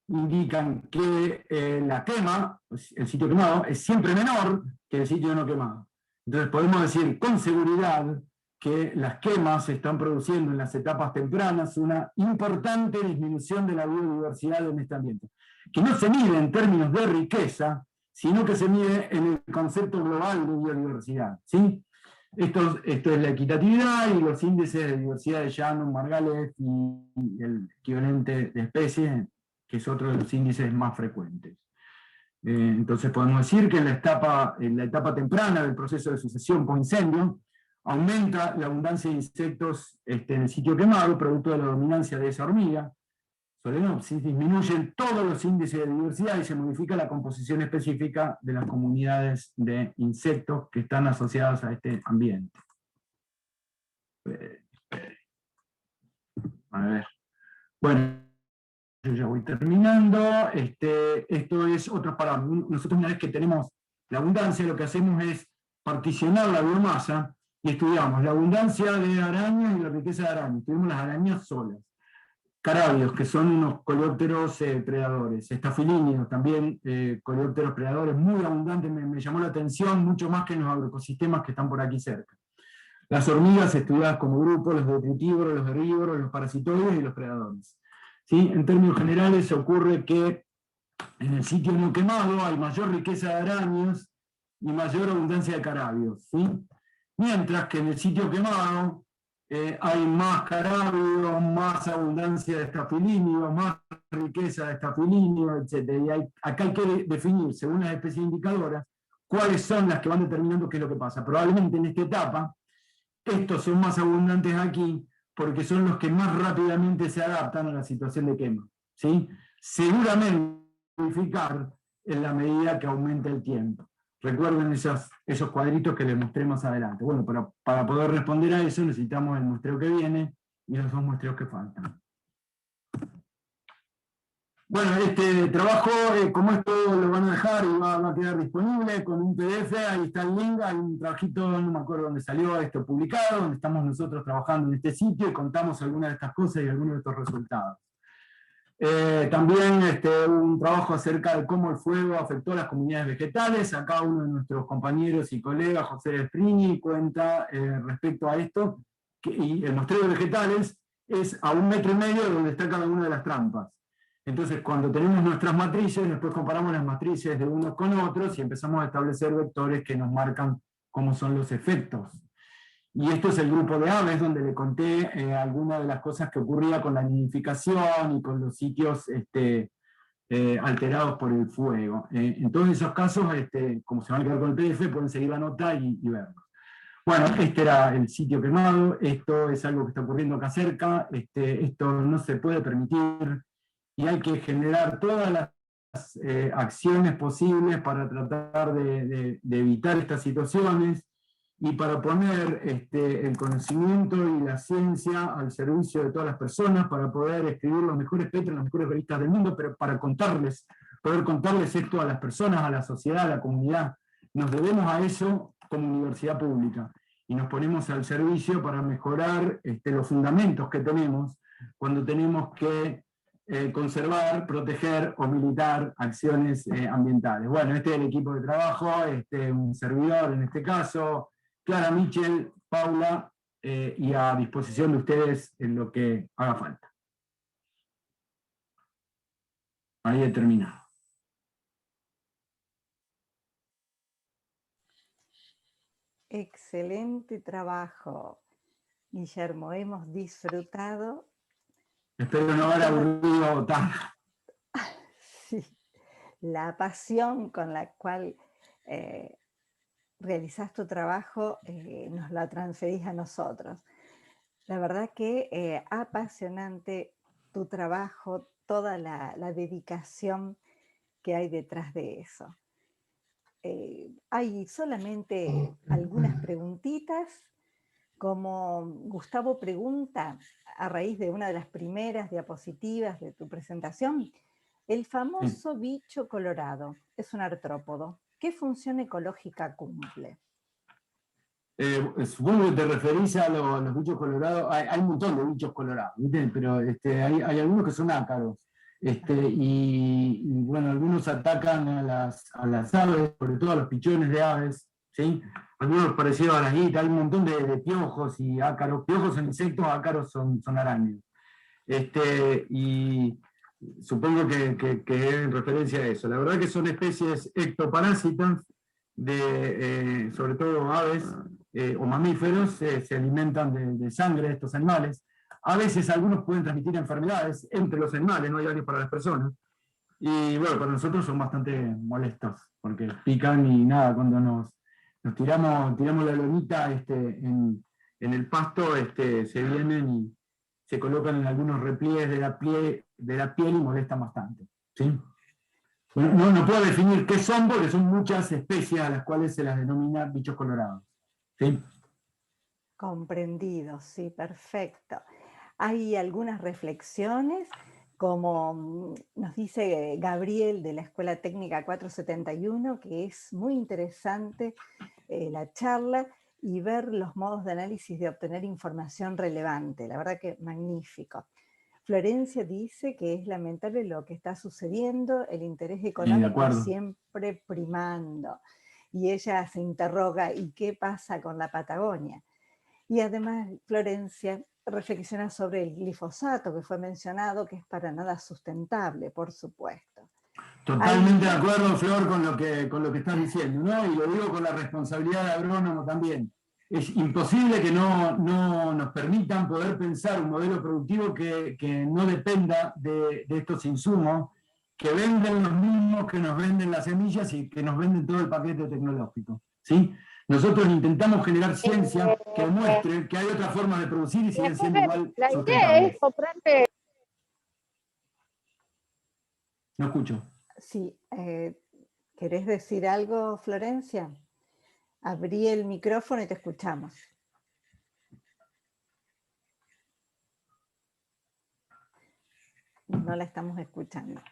indican que la quema, el sitio quemado, es siempre menor que el sitio no quemado. Entonces podemos decir con seguridad que las quemas están produciendo en las etapas tempranas una importante disminución de la biodiversidad en este ambiente, que no se mide en términos de riqueza, sino que se mide en el concepto global de biodiversidad, ¿sí? Esto es la equitatividad y los índices de diversidad de Shannon, Margalef y el equivalente de especies, que es otro de los índices más frecuentes. Entonces podemos decir que en la etapa temprana del proceso de sucesión post-incendio, aumenta la abundancia de insectos en el sitio quemado, producto de la dominancia de esa hormiga. Solenopsis, disminuyen todos los índices de diversidad y se modifica la composición específica de las comunidades de insectos que están asociadas a este ambiente. A ver. Bueno, yo ya voy terminando. Esto es otro parámetro. Nosotros, una vez que tenemos la abundancia, lo que hacemos es particionar la biomasa y estudiamos la abundancia de arañas y la riqueza de arañas. Estudiamos las arañas solas. Carábidos, que son unos coleópteros predadores, estafilíneos, también coleópteros predadores muy abundantes, me llamó la atención, mucho más que en los agroecosistemas que están por aquí cerca. Las hormigas estudiadas como grupo, los detritívoros, los herbívoros, los parasitoides y los predadores. ¿Sí? En términos generales ocurre que en el sitio no quemado hay mayor riqueza de arañas y mayor abundancia de carábidos, ¿sí? Mientras que en el sitio quemado hay más carábidos, más abundancia de estafilíneos, más riqueza de estafilíneos, etc. Y acá hay que definir, según las especies indicadoras, cuáles son las que van determinando qué es lo que pasa. Probablemente en esta etapa, estos son más abundantes aquí, porque son los que más rápidamente se adaptan a la situación de quema, ¿sí? Seguramente modificar en la medida que aumenta el tiempo. Recuerden esos cuadritos que les mostré más adelante. Bueno, para poder responder a eso necesitamos el muestreo que viene y los dos muestreos que faltan. Bueno, este trabajo, como esto lo van a dejar y va a quedar disponible con un PDF, ahí está el link, hay un trabajito, no me acuerdo dónde salió esto publicado, donde estamos nosotros trabajando en este sitio y contamos algunas de estas cosas y algunos de estos resultados. También un trabajo acerca de cómo el fuego afectó a las comunidades vegetales. Acá uno de nuestros compañeros y colegas, José Sprini, cuenta respecto a esto, y el muestreo de vegetales es a 1,5 metros de donde está cada una de las trampas. Entonces, cuando tenemos nuestras matrices, después comparamos las matrices de unos con otros y empezamos a establecer vectores que nos marcan cómo son los efectos. Y esto es el grupo de aves, donde le conté algunas de las cosas que ocurría con la nidificación y con los sitios alterados por el fuego. En todos esos casos, como se van a quedar con el PDF, pueden seguir la nota y verlo. Bueno, este era el sitio quemado, esto es algo que está ocurriendo acá cerca, esto no se puede permitir, y hay que generar todas las acciones posibles para tratar de evitar estas situaciones, y para poner el conocimiento y la ciencia al servicio de todas las personas, para poder escribir los mejores papers en las mejores revistas del mundo, pero para poder contarles esto a las personas, a la sociedad, a la comunidad. Nos debemos a eso como universidad pública. y nos ponemos al servicio para mejorar los fundamentos que tenemos cuando tenemos que conservar, proteger o militar acciones ambientales. Bueno, este es el equipo de trabajo, un servidor en este caso, Clara, Michel, Paula, y a disposición de ustedes en lo que haga falta. Ahí he terminado. Excelente trabajo, Guillermo. Hemos disfrutado. Espero no haber aburrido tanto. Sí, la pasión con la cual realizás tu trabajo nos la transferís a nosotros. La verdad que apasionante tu trabajo, toda la dedicación que hay detrás de eso. Hay solamente algunas preguntitas, como Gustavo pregunta, a raíz de una de las primeras diapositivas de tu presentación, el famoso bicho colorado es un artrópodo. ¿Qué función ecológica cumple? Supongo que te referís a los bichos colorados. Hay un montón de bichos colorados, ¿viste? Pero hay algunos que son ácaros. Y bueno, algunos atacan a las aves, sobre todo a los pichones de aves, ¿sí? Algunos parecidos a las guitas, hay un montón de piojos y ácaros. Piojos son insectos, ácaros son arácnidos. Y supongo que es en referencia a eso. La verdad que son especies ectoparásitas, sobre todo aves o mamíferos, se alimentan de sangre de estos animales. A veces algunos pueden transmitir enfermedades entre los animales, no hay daño para las personas. Y bueno, para nosotros son bastante molestos, porque pican y nada, cuando nos tiramos la lonita en el pasto, se vienen y se colocan en algunos repliegues de la piel y molestan bastante. ¿Sí? Bueno, no puedo definir qué son, porque son muchas especies a las cuales se las denomina bichos colorados. ¿Sí? Comprendido, sí, perfecto. Hay algunas reflexiones, como nos dice Gabriel de la Escuela Técnica 471, que es muy interesante la charla y ver los modos de análisis de obtener información relevante. La verdad que magnífico. Florencia dice que es lamentable lo que está sucediendo, el interés económico siempre primando. Y ella se interroga, ¿y qué pasa con la Patagonia? Y además, Florencia reflexiona sobre el glifosato que fue mencionado, que es para nada sustentable, por supuesto. Totalmente de acuerdo, Flor, con lo que estás diciendo, ¿no? Y lo digo con la responsabilidad de agrónomo también. Es imposible que no nos permitan poder pensar un modelo productivo que no dependa de estos insumos, que venden los mismos que nos venden las semillas y que nos venden todo el paquete tecnológico, ¿sí? Nosotros intentamos generar ciencia que demuestre que hay otra forma de producir y siguen siendo igual sustentables. No escucho. Sí, ¿querés decir algo, Florencia? Abrí el micrófono y te escuchamos. No la estamos escuchando.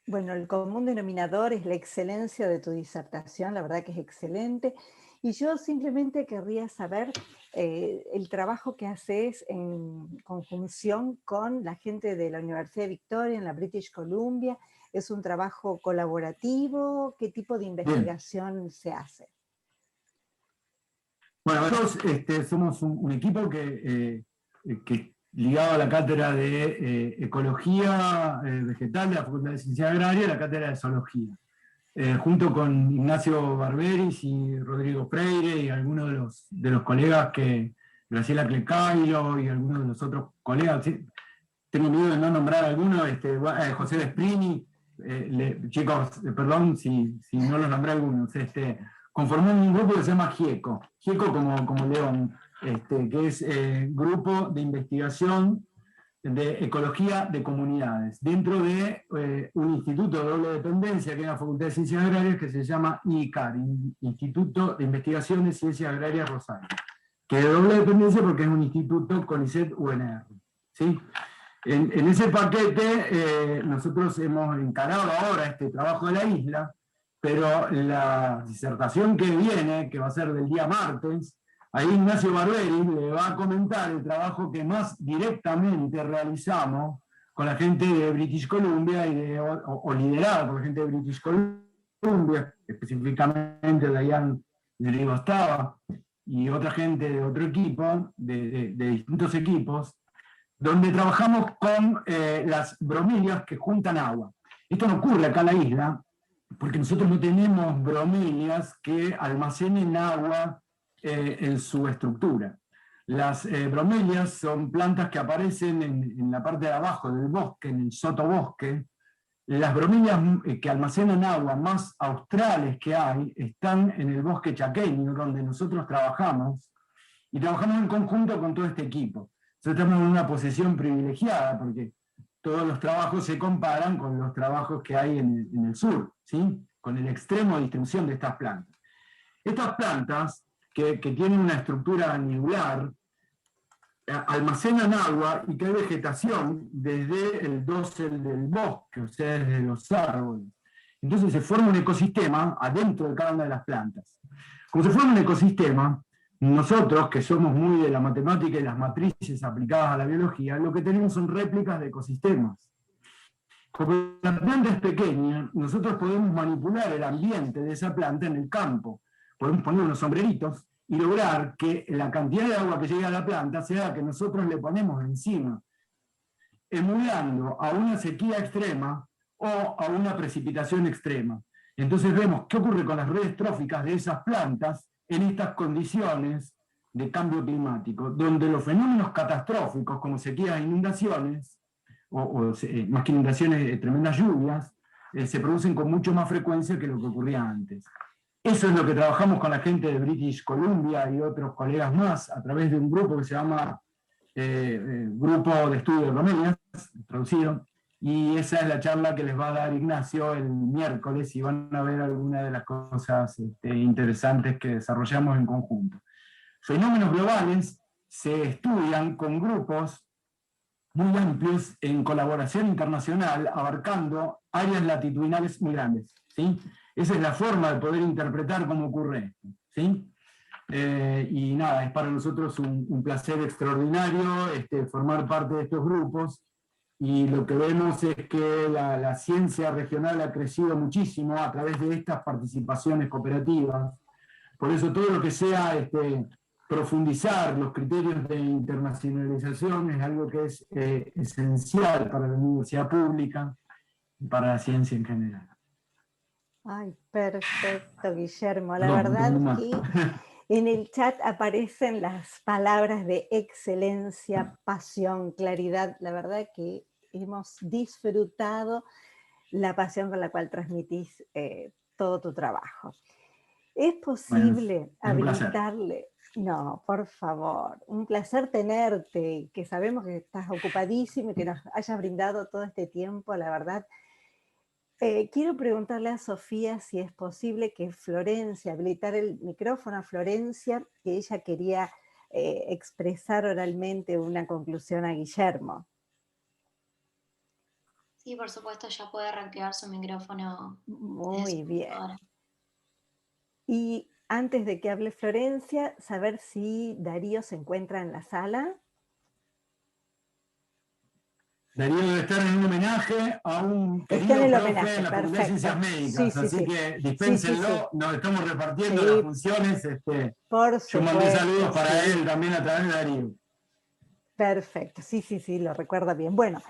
Bueno, el común denominador es la excelencia de tu disertación, la verdad que es excelente. Y yo simplemente querría saber el trabajo que haces en conjunción con la gente de la Universidad de Victoria, en la British Columbia. ¿Es un trabajo colaborativo? ¿Qué tipo de investigación se hace? Bueno, nosotros somos un equipo que ligado a la cátedra de Ecología Vegetal de la Facultad de Ciencias Agrarias y la cátedra de Zoología. Junto con Ignacio Barberis y Rodrigo Freire y algunos de los colegas Graciela Clecailo y algunos de los otros colegas, ¿sí? Tengo miedo de no nombrar algunos, José Vesprini, chicos, perdón si no los nombré algunos, conformó un grupo que se llama GIECO como León, que es Grupo de Investigación de Ecología de Comunidades, dentro de un instituto de doble dependencia que es la Facultad de Ciencias Agrarias, que se llama IICAR, Instituto de Investigación de Ciencias Agrarias Rosario, que es de doble dependencia porque es un instituto CONICET-UNR, ¿sí? En ese paquete nosotros hemos encarado ahora este trabajo de la isla, pero la disertación que viene, que va a ser del día martes, ahí Ignacio Barberi le va a comentar el trabajo que más directamente realizamos con la gente de British Columbia o liderado por la gente de British Columbia, específicamente Diane Grigostava y otra gente de otro equipo, de distintos equipos, donde trabajamos con las bromelias que juntan agua. Esto no ocurre acá en la isla, porque nosotros no tenemos bromelias que almacenen agua en su estructura. Las bromelias son plantas que aparecen en la parte de abajo del bosque, en el sotobosque. Las bromelias que almacenan agua más australes que hay están en el bosque chaqueño, donde nosotros trabajamos, y trabajamos en conjunto con todo este equipo. Nosotros estamos en una posición privilegiada, porque todos los trabajos se comparan con los trabajos que hay en el sur, ¿sí? Con el extremo de distribución de estas plantas. Estas plantas, que tienen una estructura anular, almacenan agua y que hay vegetación desde el dosel del bosque, o sea, desde los árboles. Entonces se forma un ecosistema adentro de cada una de las plantas. Como se forma un ecosistema, nosotros, que somos muy de la matemática y las matrices aplicadas a la biología, lo que tenemos son réplicas de ecosistemas. Como la planta es pequeña, nosotros podemos manipular el ambiente de esa planta en el campo. Podemos poner unos sombreritos y lograr que la cantidad de agua que llega a la planta sea la que nosotros le ponemos encima, emulando a una sequía extrema o a una precipitación extrema. Entonces vemos qué ocurre con las redes tróficas de esas plantas en estas condiciones de cambio climático, donde los fenómenos catastróficos como sequías e inundaciones, más que inundaciones, tremendas lluvias, se producen con mucho más frecuencia que lo que ocurría antes. Eso es lo que trabajamos con la gente de British Columbia y otros colegas más a través de un grupo que se llama Grupo de Estudio de Bromelias, traducido, y esa es la charla que les va a dar Ignacio el miércoles y van a ver algunas de las cosas interesantes que desarrollamos en conjunto. Fenómenos globales se estudian con grupos muy amplios en colaboración internacional, abarcando áreas latitudinales muy grandes, ¿sí? Esa es la forma de poder interpretar cómo ocurre esto, ¿sí? Y nada, es para nosotros un placer extraordinario formar parte de estos grupos, y lo que vemos es que la ciencia regional ha crecido muchísimo a través de estas participaciones cooperativas. Por eso todo lo que sea profundizar los criterios de internacionalización es algo que es esencial para la universidad pública y para la ciencia en general. Ay, perfecto, Guillermo. La verdad que en el chat aparecen las palabras de excelencia, pasión, claridad. La verdad que hemos disfrutado la pasión con la cual transmitís todo tu trabajo. ¿Es posible habilitarle? No, por favor, un placer tenerte, que sabemos que estás ocupadísimo y que nos hayas brindado todo este tiempo, la verdad. Quiero preguntarle a Sofía si es posible que Florencia, habilitar el micrófono a Florencia, que ella quería expresar oralmente una conclusión a Guillermo. Sí, por supuesto, ya puede reactivar su micrófono. Muy bien. Y antes de que hable Florencia, saber si Darío se encuentra en la sala. Darío debe estar en un homenaje a un querido profe en la Facultad de Ciencias Médicas, así que dispénsenlo, nos estamos repartiendo las funciones. Por supuesto, yo mandé saludos para él también a través de Darío. Perfecto, sí, lo recuerdo bien. Bueno,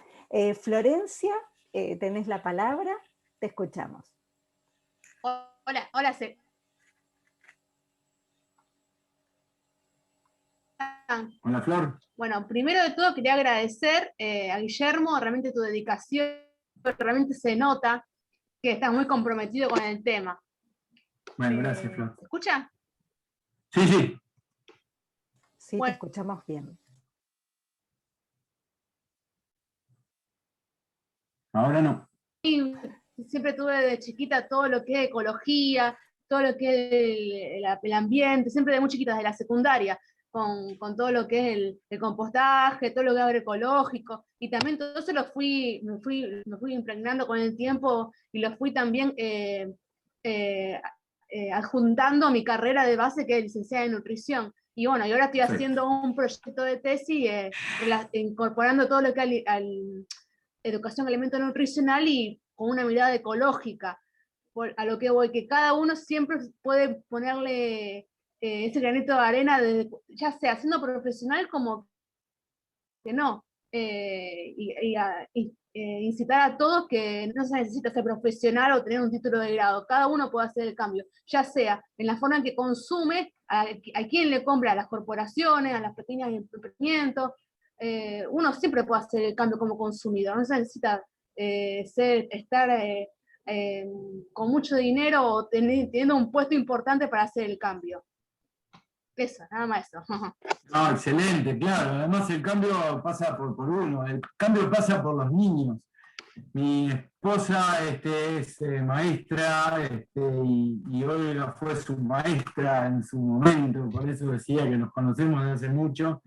Florencia, tenés la palabra, te escuchamos. Hola, Hola, Flor. Bueno, primero de todo quería agradecer a Guillermo, realmente tu dedicación, realmente se nota que estás muy comprometido con el tema. Bueno, gracias, Flor. ¿Se escucha? Sí. Sí, bueno, te escuchamos bien. Ahora no. Y siempre tuve de chiquita todo lo que es ecología, todo lo que es el ambiente, siempre de muy chiquita, desde la secundaria. Con todo lo que es el compostaje, todo lo que es agroecológico, y también todo eso me fui impregnando con el tiempo, y lo fui también adjuntando mi carrera de base, que es licenciada en nutrición. Y bueno, y ahora estoy haciendo un proyecto de tesis incorporando todo lo que al educación alimento nutricional y con una mirada ecológica. A lo que voy, que cada uno siempre puede ponerle ese granito de arena, ya sea siendo profesional como que no. Incitar a todos que no se necesita ser profesional o tener un título de grado. Cada uno puede hacer el cambio, ya sea en la forma en que consume, a quién le compra, a las corporaciones, a las pequeñas emprendimientos. Uno siempre puede hacer el cambio como consumidor, no se necesita estar con mucho dinero o teniendo un puesto importante para hacer el cambio. Eso, nada más eso. No, excelente, claro. Además el cambio pasa por uno, el cambio pasa por los niños. Mi esposa es maestra y Olga fue su maestra en su momento, por eso decía que nos conocemos desde hace mucho.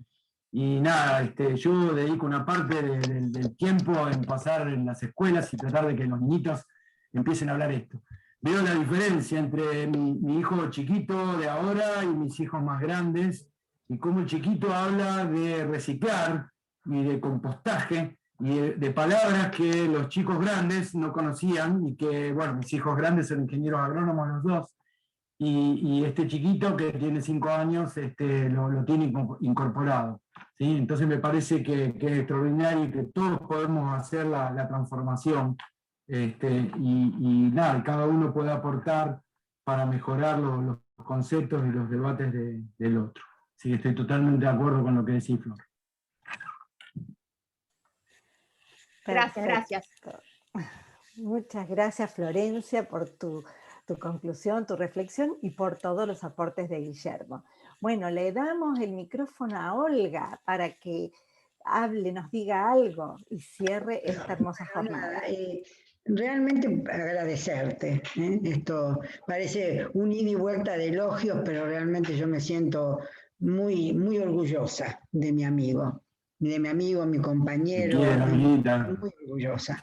Y nada, yo dedico una parte del tiempo en pasar en las escuelas y tratar de que los niñitos empiecen a hablar esto. Veo la diferencia entre mi hijo chiquito de ahora y mis hijos más grandes, y cómo el chiquito habla de reciclar y de compostaje, y de palabras que los chicos grandes no conocían, y que, bueno, mis hijos grandes son ingenieros agrónomos los dos, y este chiquito que tiene 5 años lo tiene incorporado. ¿Sí? Entonces me parece que es extraordinario y que todos podemos hacer la transformación. Y nada, cada uno puede aportar para mejorar los conceptos y los debates del otro. Así que estoy totalmente de acuerdo con lo que decís, Flor. Gracias. Muchas gracias, Florencia, por tu conclusión, tu reflexión y por todos los aportes de Guillermo. Bueno, le damos el micrófono a Olga para que hable, nos diga algo y cierre esta hermosa jornada. Realmente agradecerte. Esto parece un ida y vuelta de elogios, pero realmente yo me siento muy, muy orgullosa de mi amigo, mi compañero, muy orgullosa.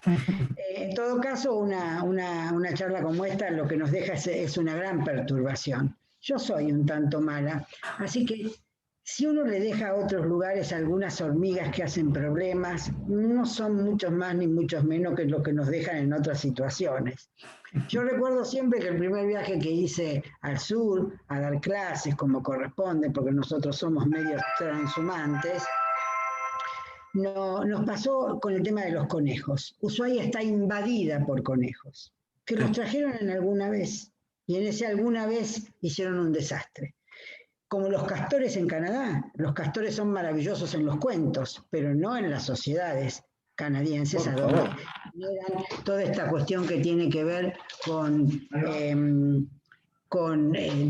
En todo caso, una charla como esta lo que nos deja es una gran perturbación. Yo soy un tanto mala, así que si uno le deja a otros lugares algunas hormigas que hacen problemas, no son muchos más ni muchos menos que lo que nos dejan en otras situaciones. Yo recuerdo siempre que el primer viaje que hice al sur, a dar clases como corresponde, porque nosotros somos medios transhumantes, nos pasó con el tema de los conejos. Ushuaia está invadida por conejos, que los trajeron en alguna vez, y en ese alguna vez hicieron un desastre. Como los castores en Canadá, los castores son maravillosos en los cuentos, pero no en las sociedades canadienses, a donde generan toda esta cuestión que tiene que ver con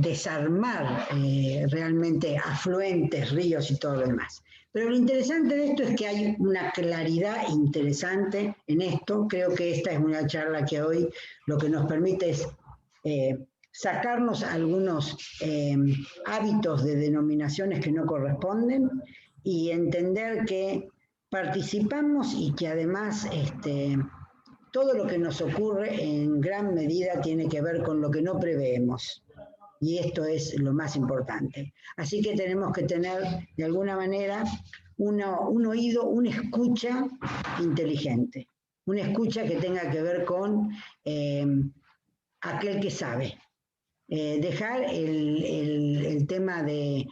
desarmar realmente afluentes, ríos y todo lo demás. Pero lo interesante de esto es que hay una claridad interesante en esto. Creo que esta es una charla que hoy lo que nos permite es sacarnos algunos hábitos de denominaciones que no corresponden y entender que participamos y que además todo lo que nos ocurre en gran medida tiene que ver con lo que no preveemos. Y esto es lo más importante. Así que tenemos que tener, de alguna manera, un oído, una escucha inteligente. Una escucha que tenga que ver con aquel que sabe. Dejar el tema del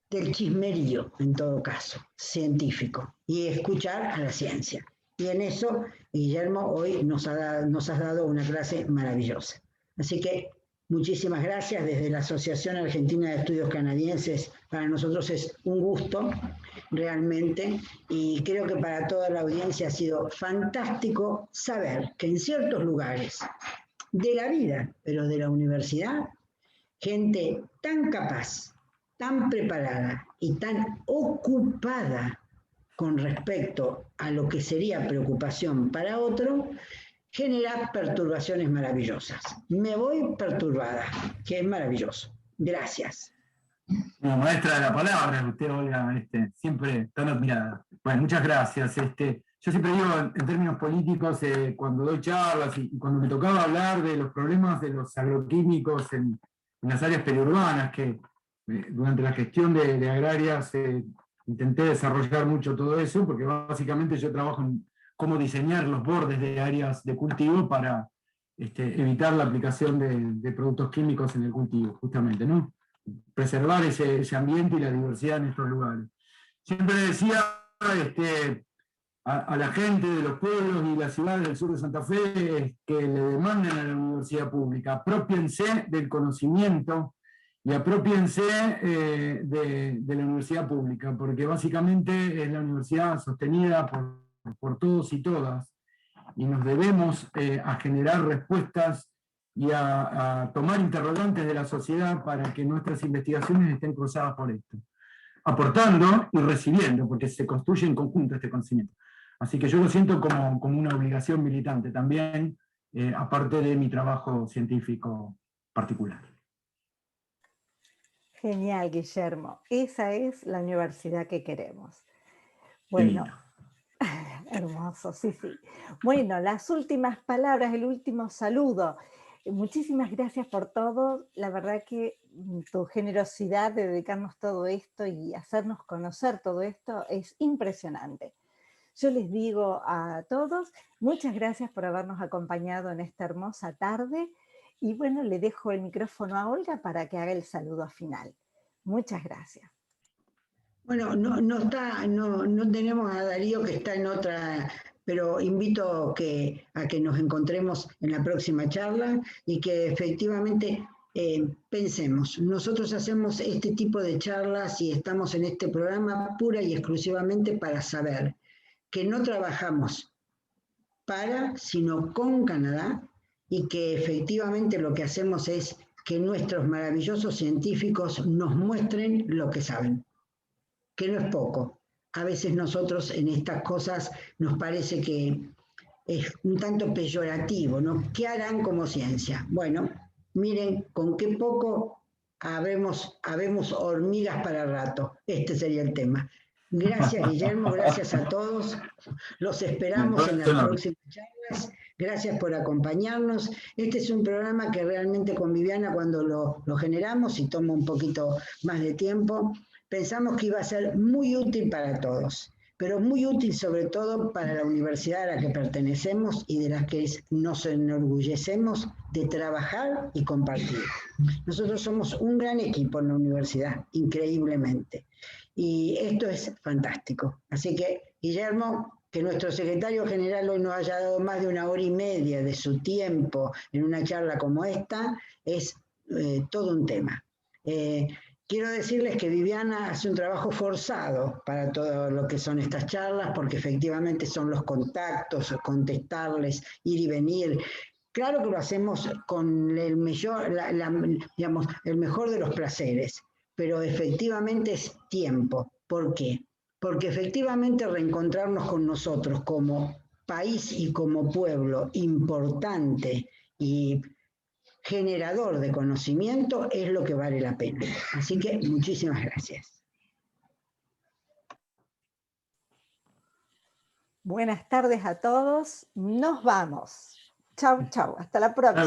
chismerío, en todo caso, científico, y escuchar a la ciencia. Y en eso, Guillermo, hoy nos has dado una clase maravillosa. Así que muchísimas gracias desde la Asociación Argentina de Estudios Canadienses. Para nosotros es un gusto, realmente, y creo que para toda la audiencia ha sido fantástico saber que en ciertos lugares de la vida, pero de la universidad, gente tan capaz, tan preparada y tan ocupada con respecto a lo que sería preocupación para otro, genera perturbaciones maravillosas. Me voy perturbada, que es maravilloso. Gracias. Como maestra de la palabra, usted, Olga, siempre tan admirada. Bueno, muchas gracias. yo siempre digo en términos políticos, cuando doy charlas y cuando me tocaba hablar de los problemas de los agroquímicos en las áreas periurbanas, que durante la gestión de agrarias intenté desarrollar mucho todo eso, porque básicamente yo trabajo en cómo diseñar los bordes de áreas de cultivo para evitar la aplicación de productos químicos en el cultivo, justamente, ¿no? Preservar ese ambiente y la diversidad en estos lugares. Siempre decía a la gente de los pueblos y las ciudades del sur de Santa Fe que le demanden a la universidad pública, apropiense del conocimiento y apropiense de la universidad pública, porque básicamente es la universidad sostenida por todos y todas, y nos debemos a generar respuestas y a tomar interrogantes de la sociedad para que nuestras investigaciones estén cruzadas por esto, aportando y recibiendo, porque se construye en conjunto este conocimiento. Así que yo lo siento como una obligación militante también, aparte de mi trabajo científico particular. Genial, Guillermo. Esa es la universidad que queremos. Bueno, hermoso, sí, sí. Bueno, las últimas palabras, el último saludo. Muchísimas gracias por todo. La verdad que tu generosidad de dedicarnos todo esto y hacernos conocer todo esto es impresionante. Yo les digo a todos, muchas gracias por habernos acompañado en esta hermosa tarde. Y bueno, le dejo el micrófono a Olga para que haga el saludo final. Muchas gracias. Bueno, no tenemos a Darío que está en otra, pero invito a que nos encontremos en la próxima charla y que efectivamente pensemos. Nosotros hacemos este tipo de charlas y estamos en este programa pura y exclusivamente para saber que no trabajamos para, sino con Canadá, y que efectivamente lo que hacemos es que nuestros maravillosos científicos nos muestren lo que saben, que no es poco. A veces nosotros en estas cosas nos parece que es un tanto peyorativo, ¿no? ¿Qué harán como ciencia? Bueno, miren con qué poco habemos hormigas para rato. Este sería el tema. Gracias, Guillermo, gracias a todos. Los esperamos en las próximas charlas. Gracias por acompañarnos. Este es un programa que realmente con Viviana, cuando lo generamos y toma un poquito más de tiempo, pensamos que iba a ser muy útil para todos, pero muy útil sobre todo para la universidad a la que pertenecemos y de las que nos enorgullecemos de trabajar y compartir. Nosotros somos un gran equipo en la universidad, increíblemente. Y esto es fantástico. Así que, Guillermo, que nuestro secretario general hoy nos haya dado más de 1 hora y media de su tiempo en una charla como esta, es todo un tema. Quiero decirles que Viviana hace un trabajo forzado para todo lo que son estas charlas, porque efectivamente son los contactos, contestarles, ir y venir. Claro que lo hacemos con el mejor de los placeres, pero efectivamente es tiempo. ¿Por qué? Porque efectivamente reencontrarnos con nosotros como país y como pueblo importante y generador de conocimiento es lo que vale la pena. Así que muchísimas gracias. Buenas tardes a todos. Nos vamos. Chau, chau. Hasta la próxima.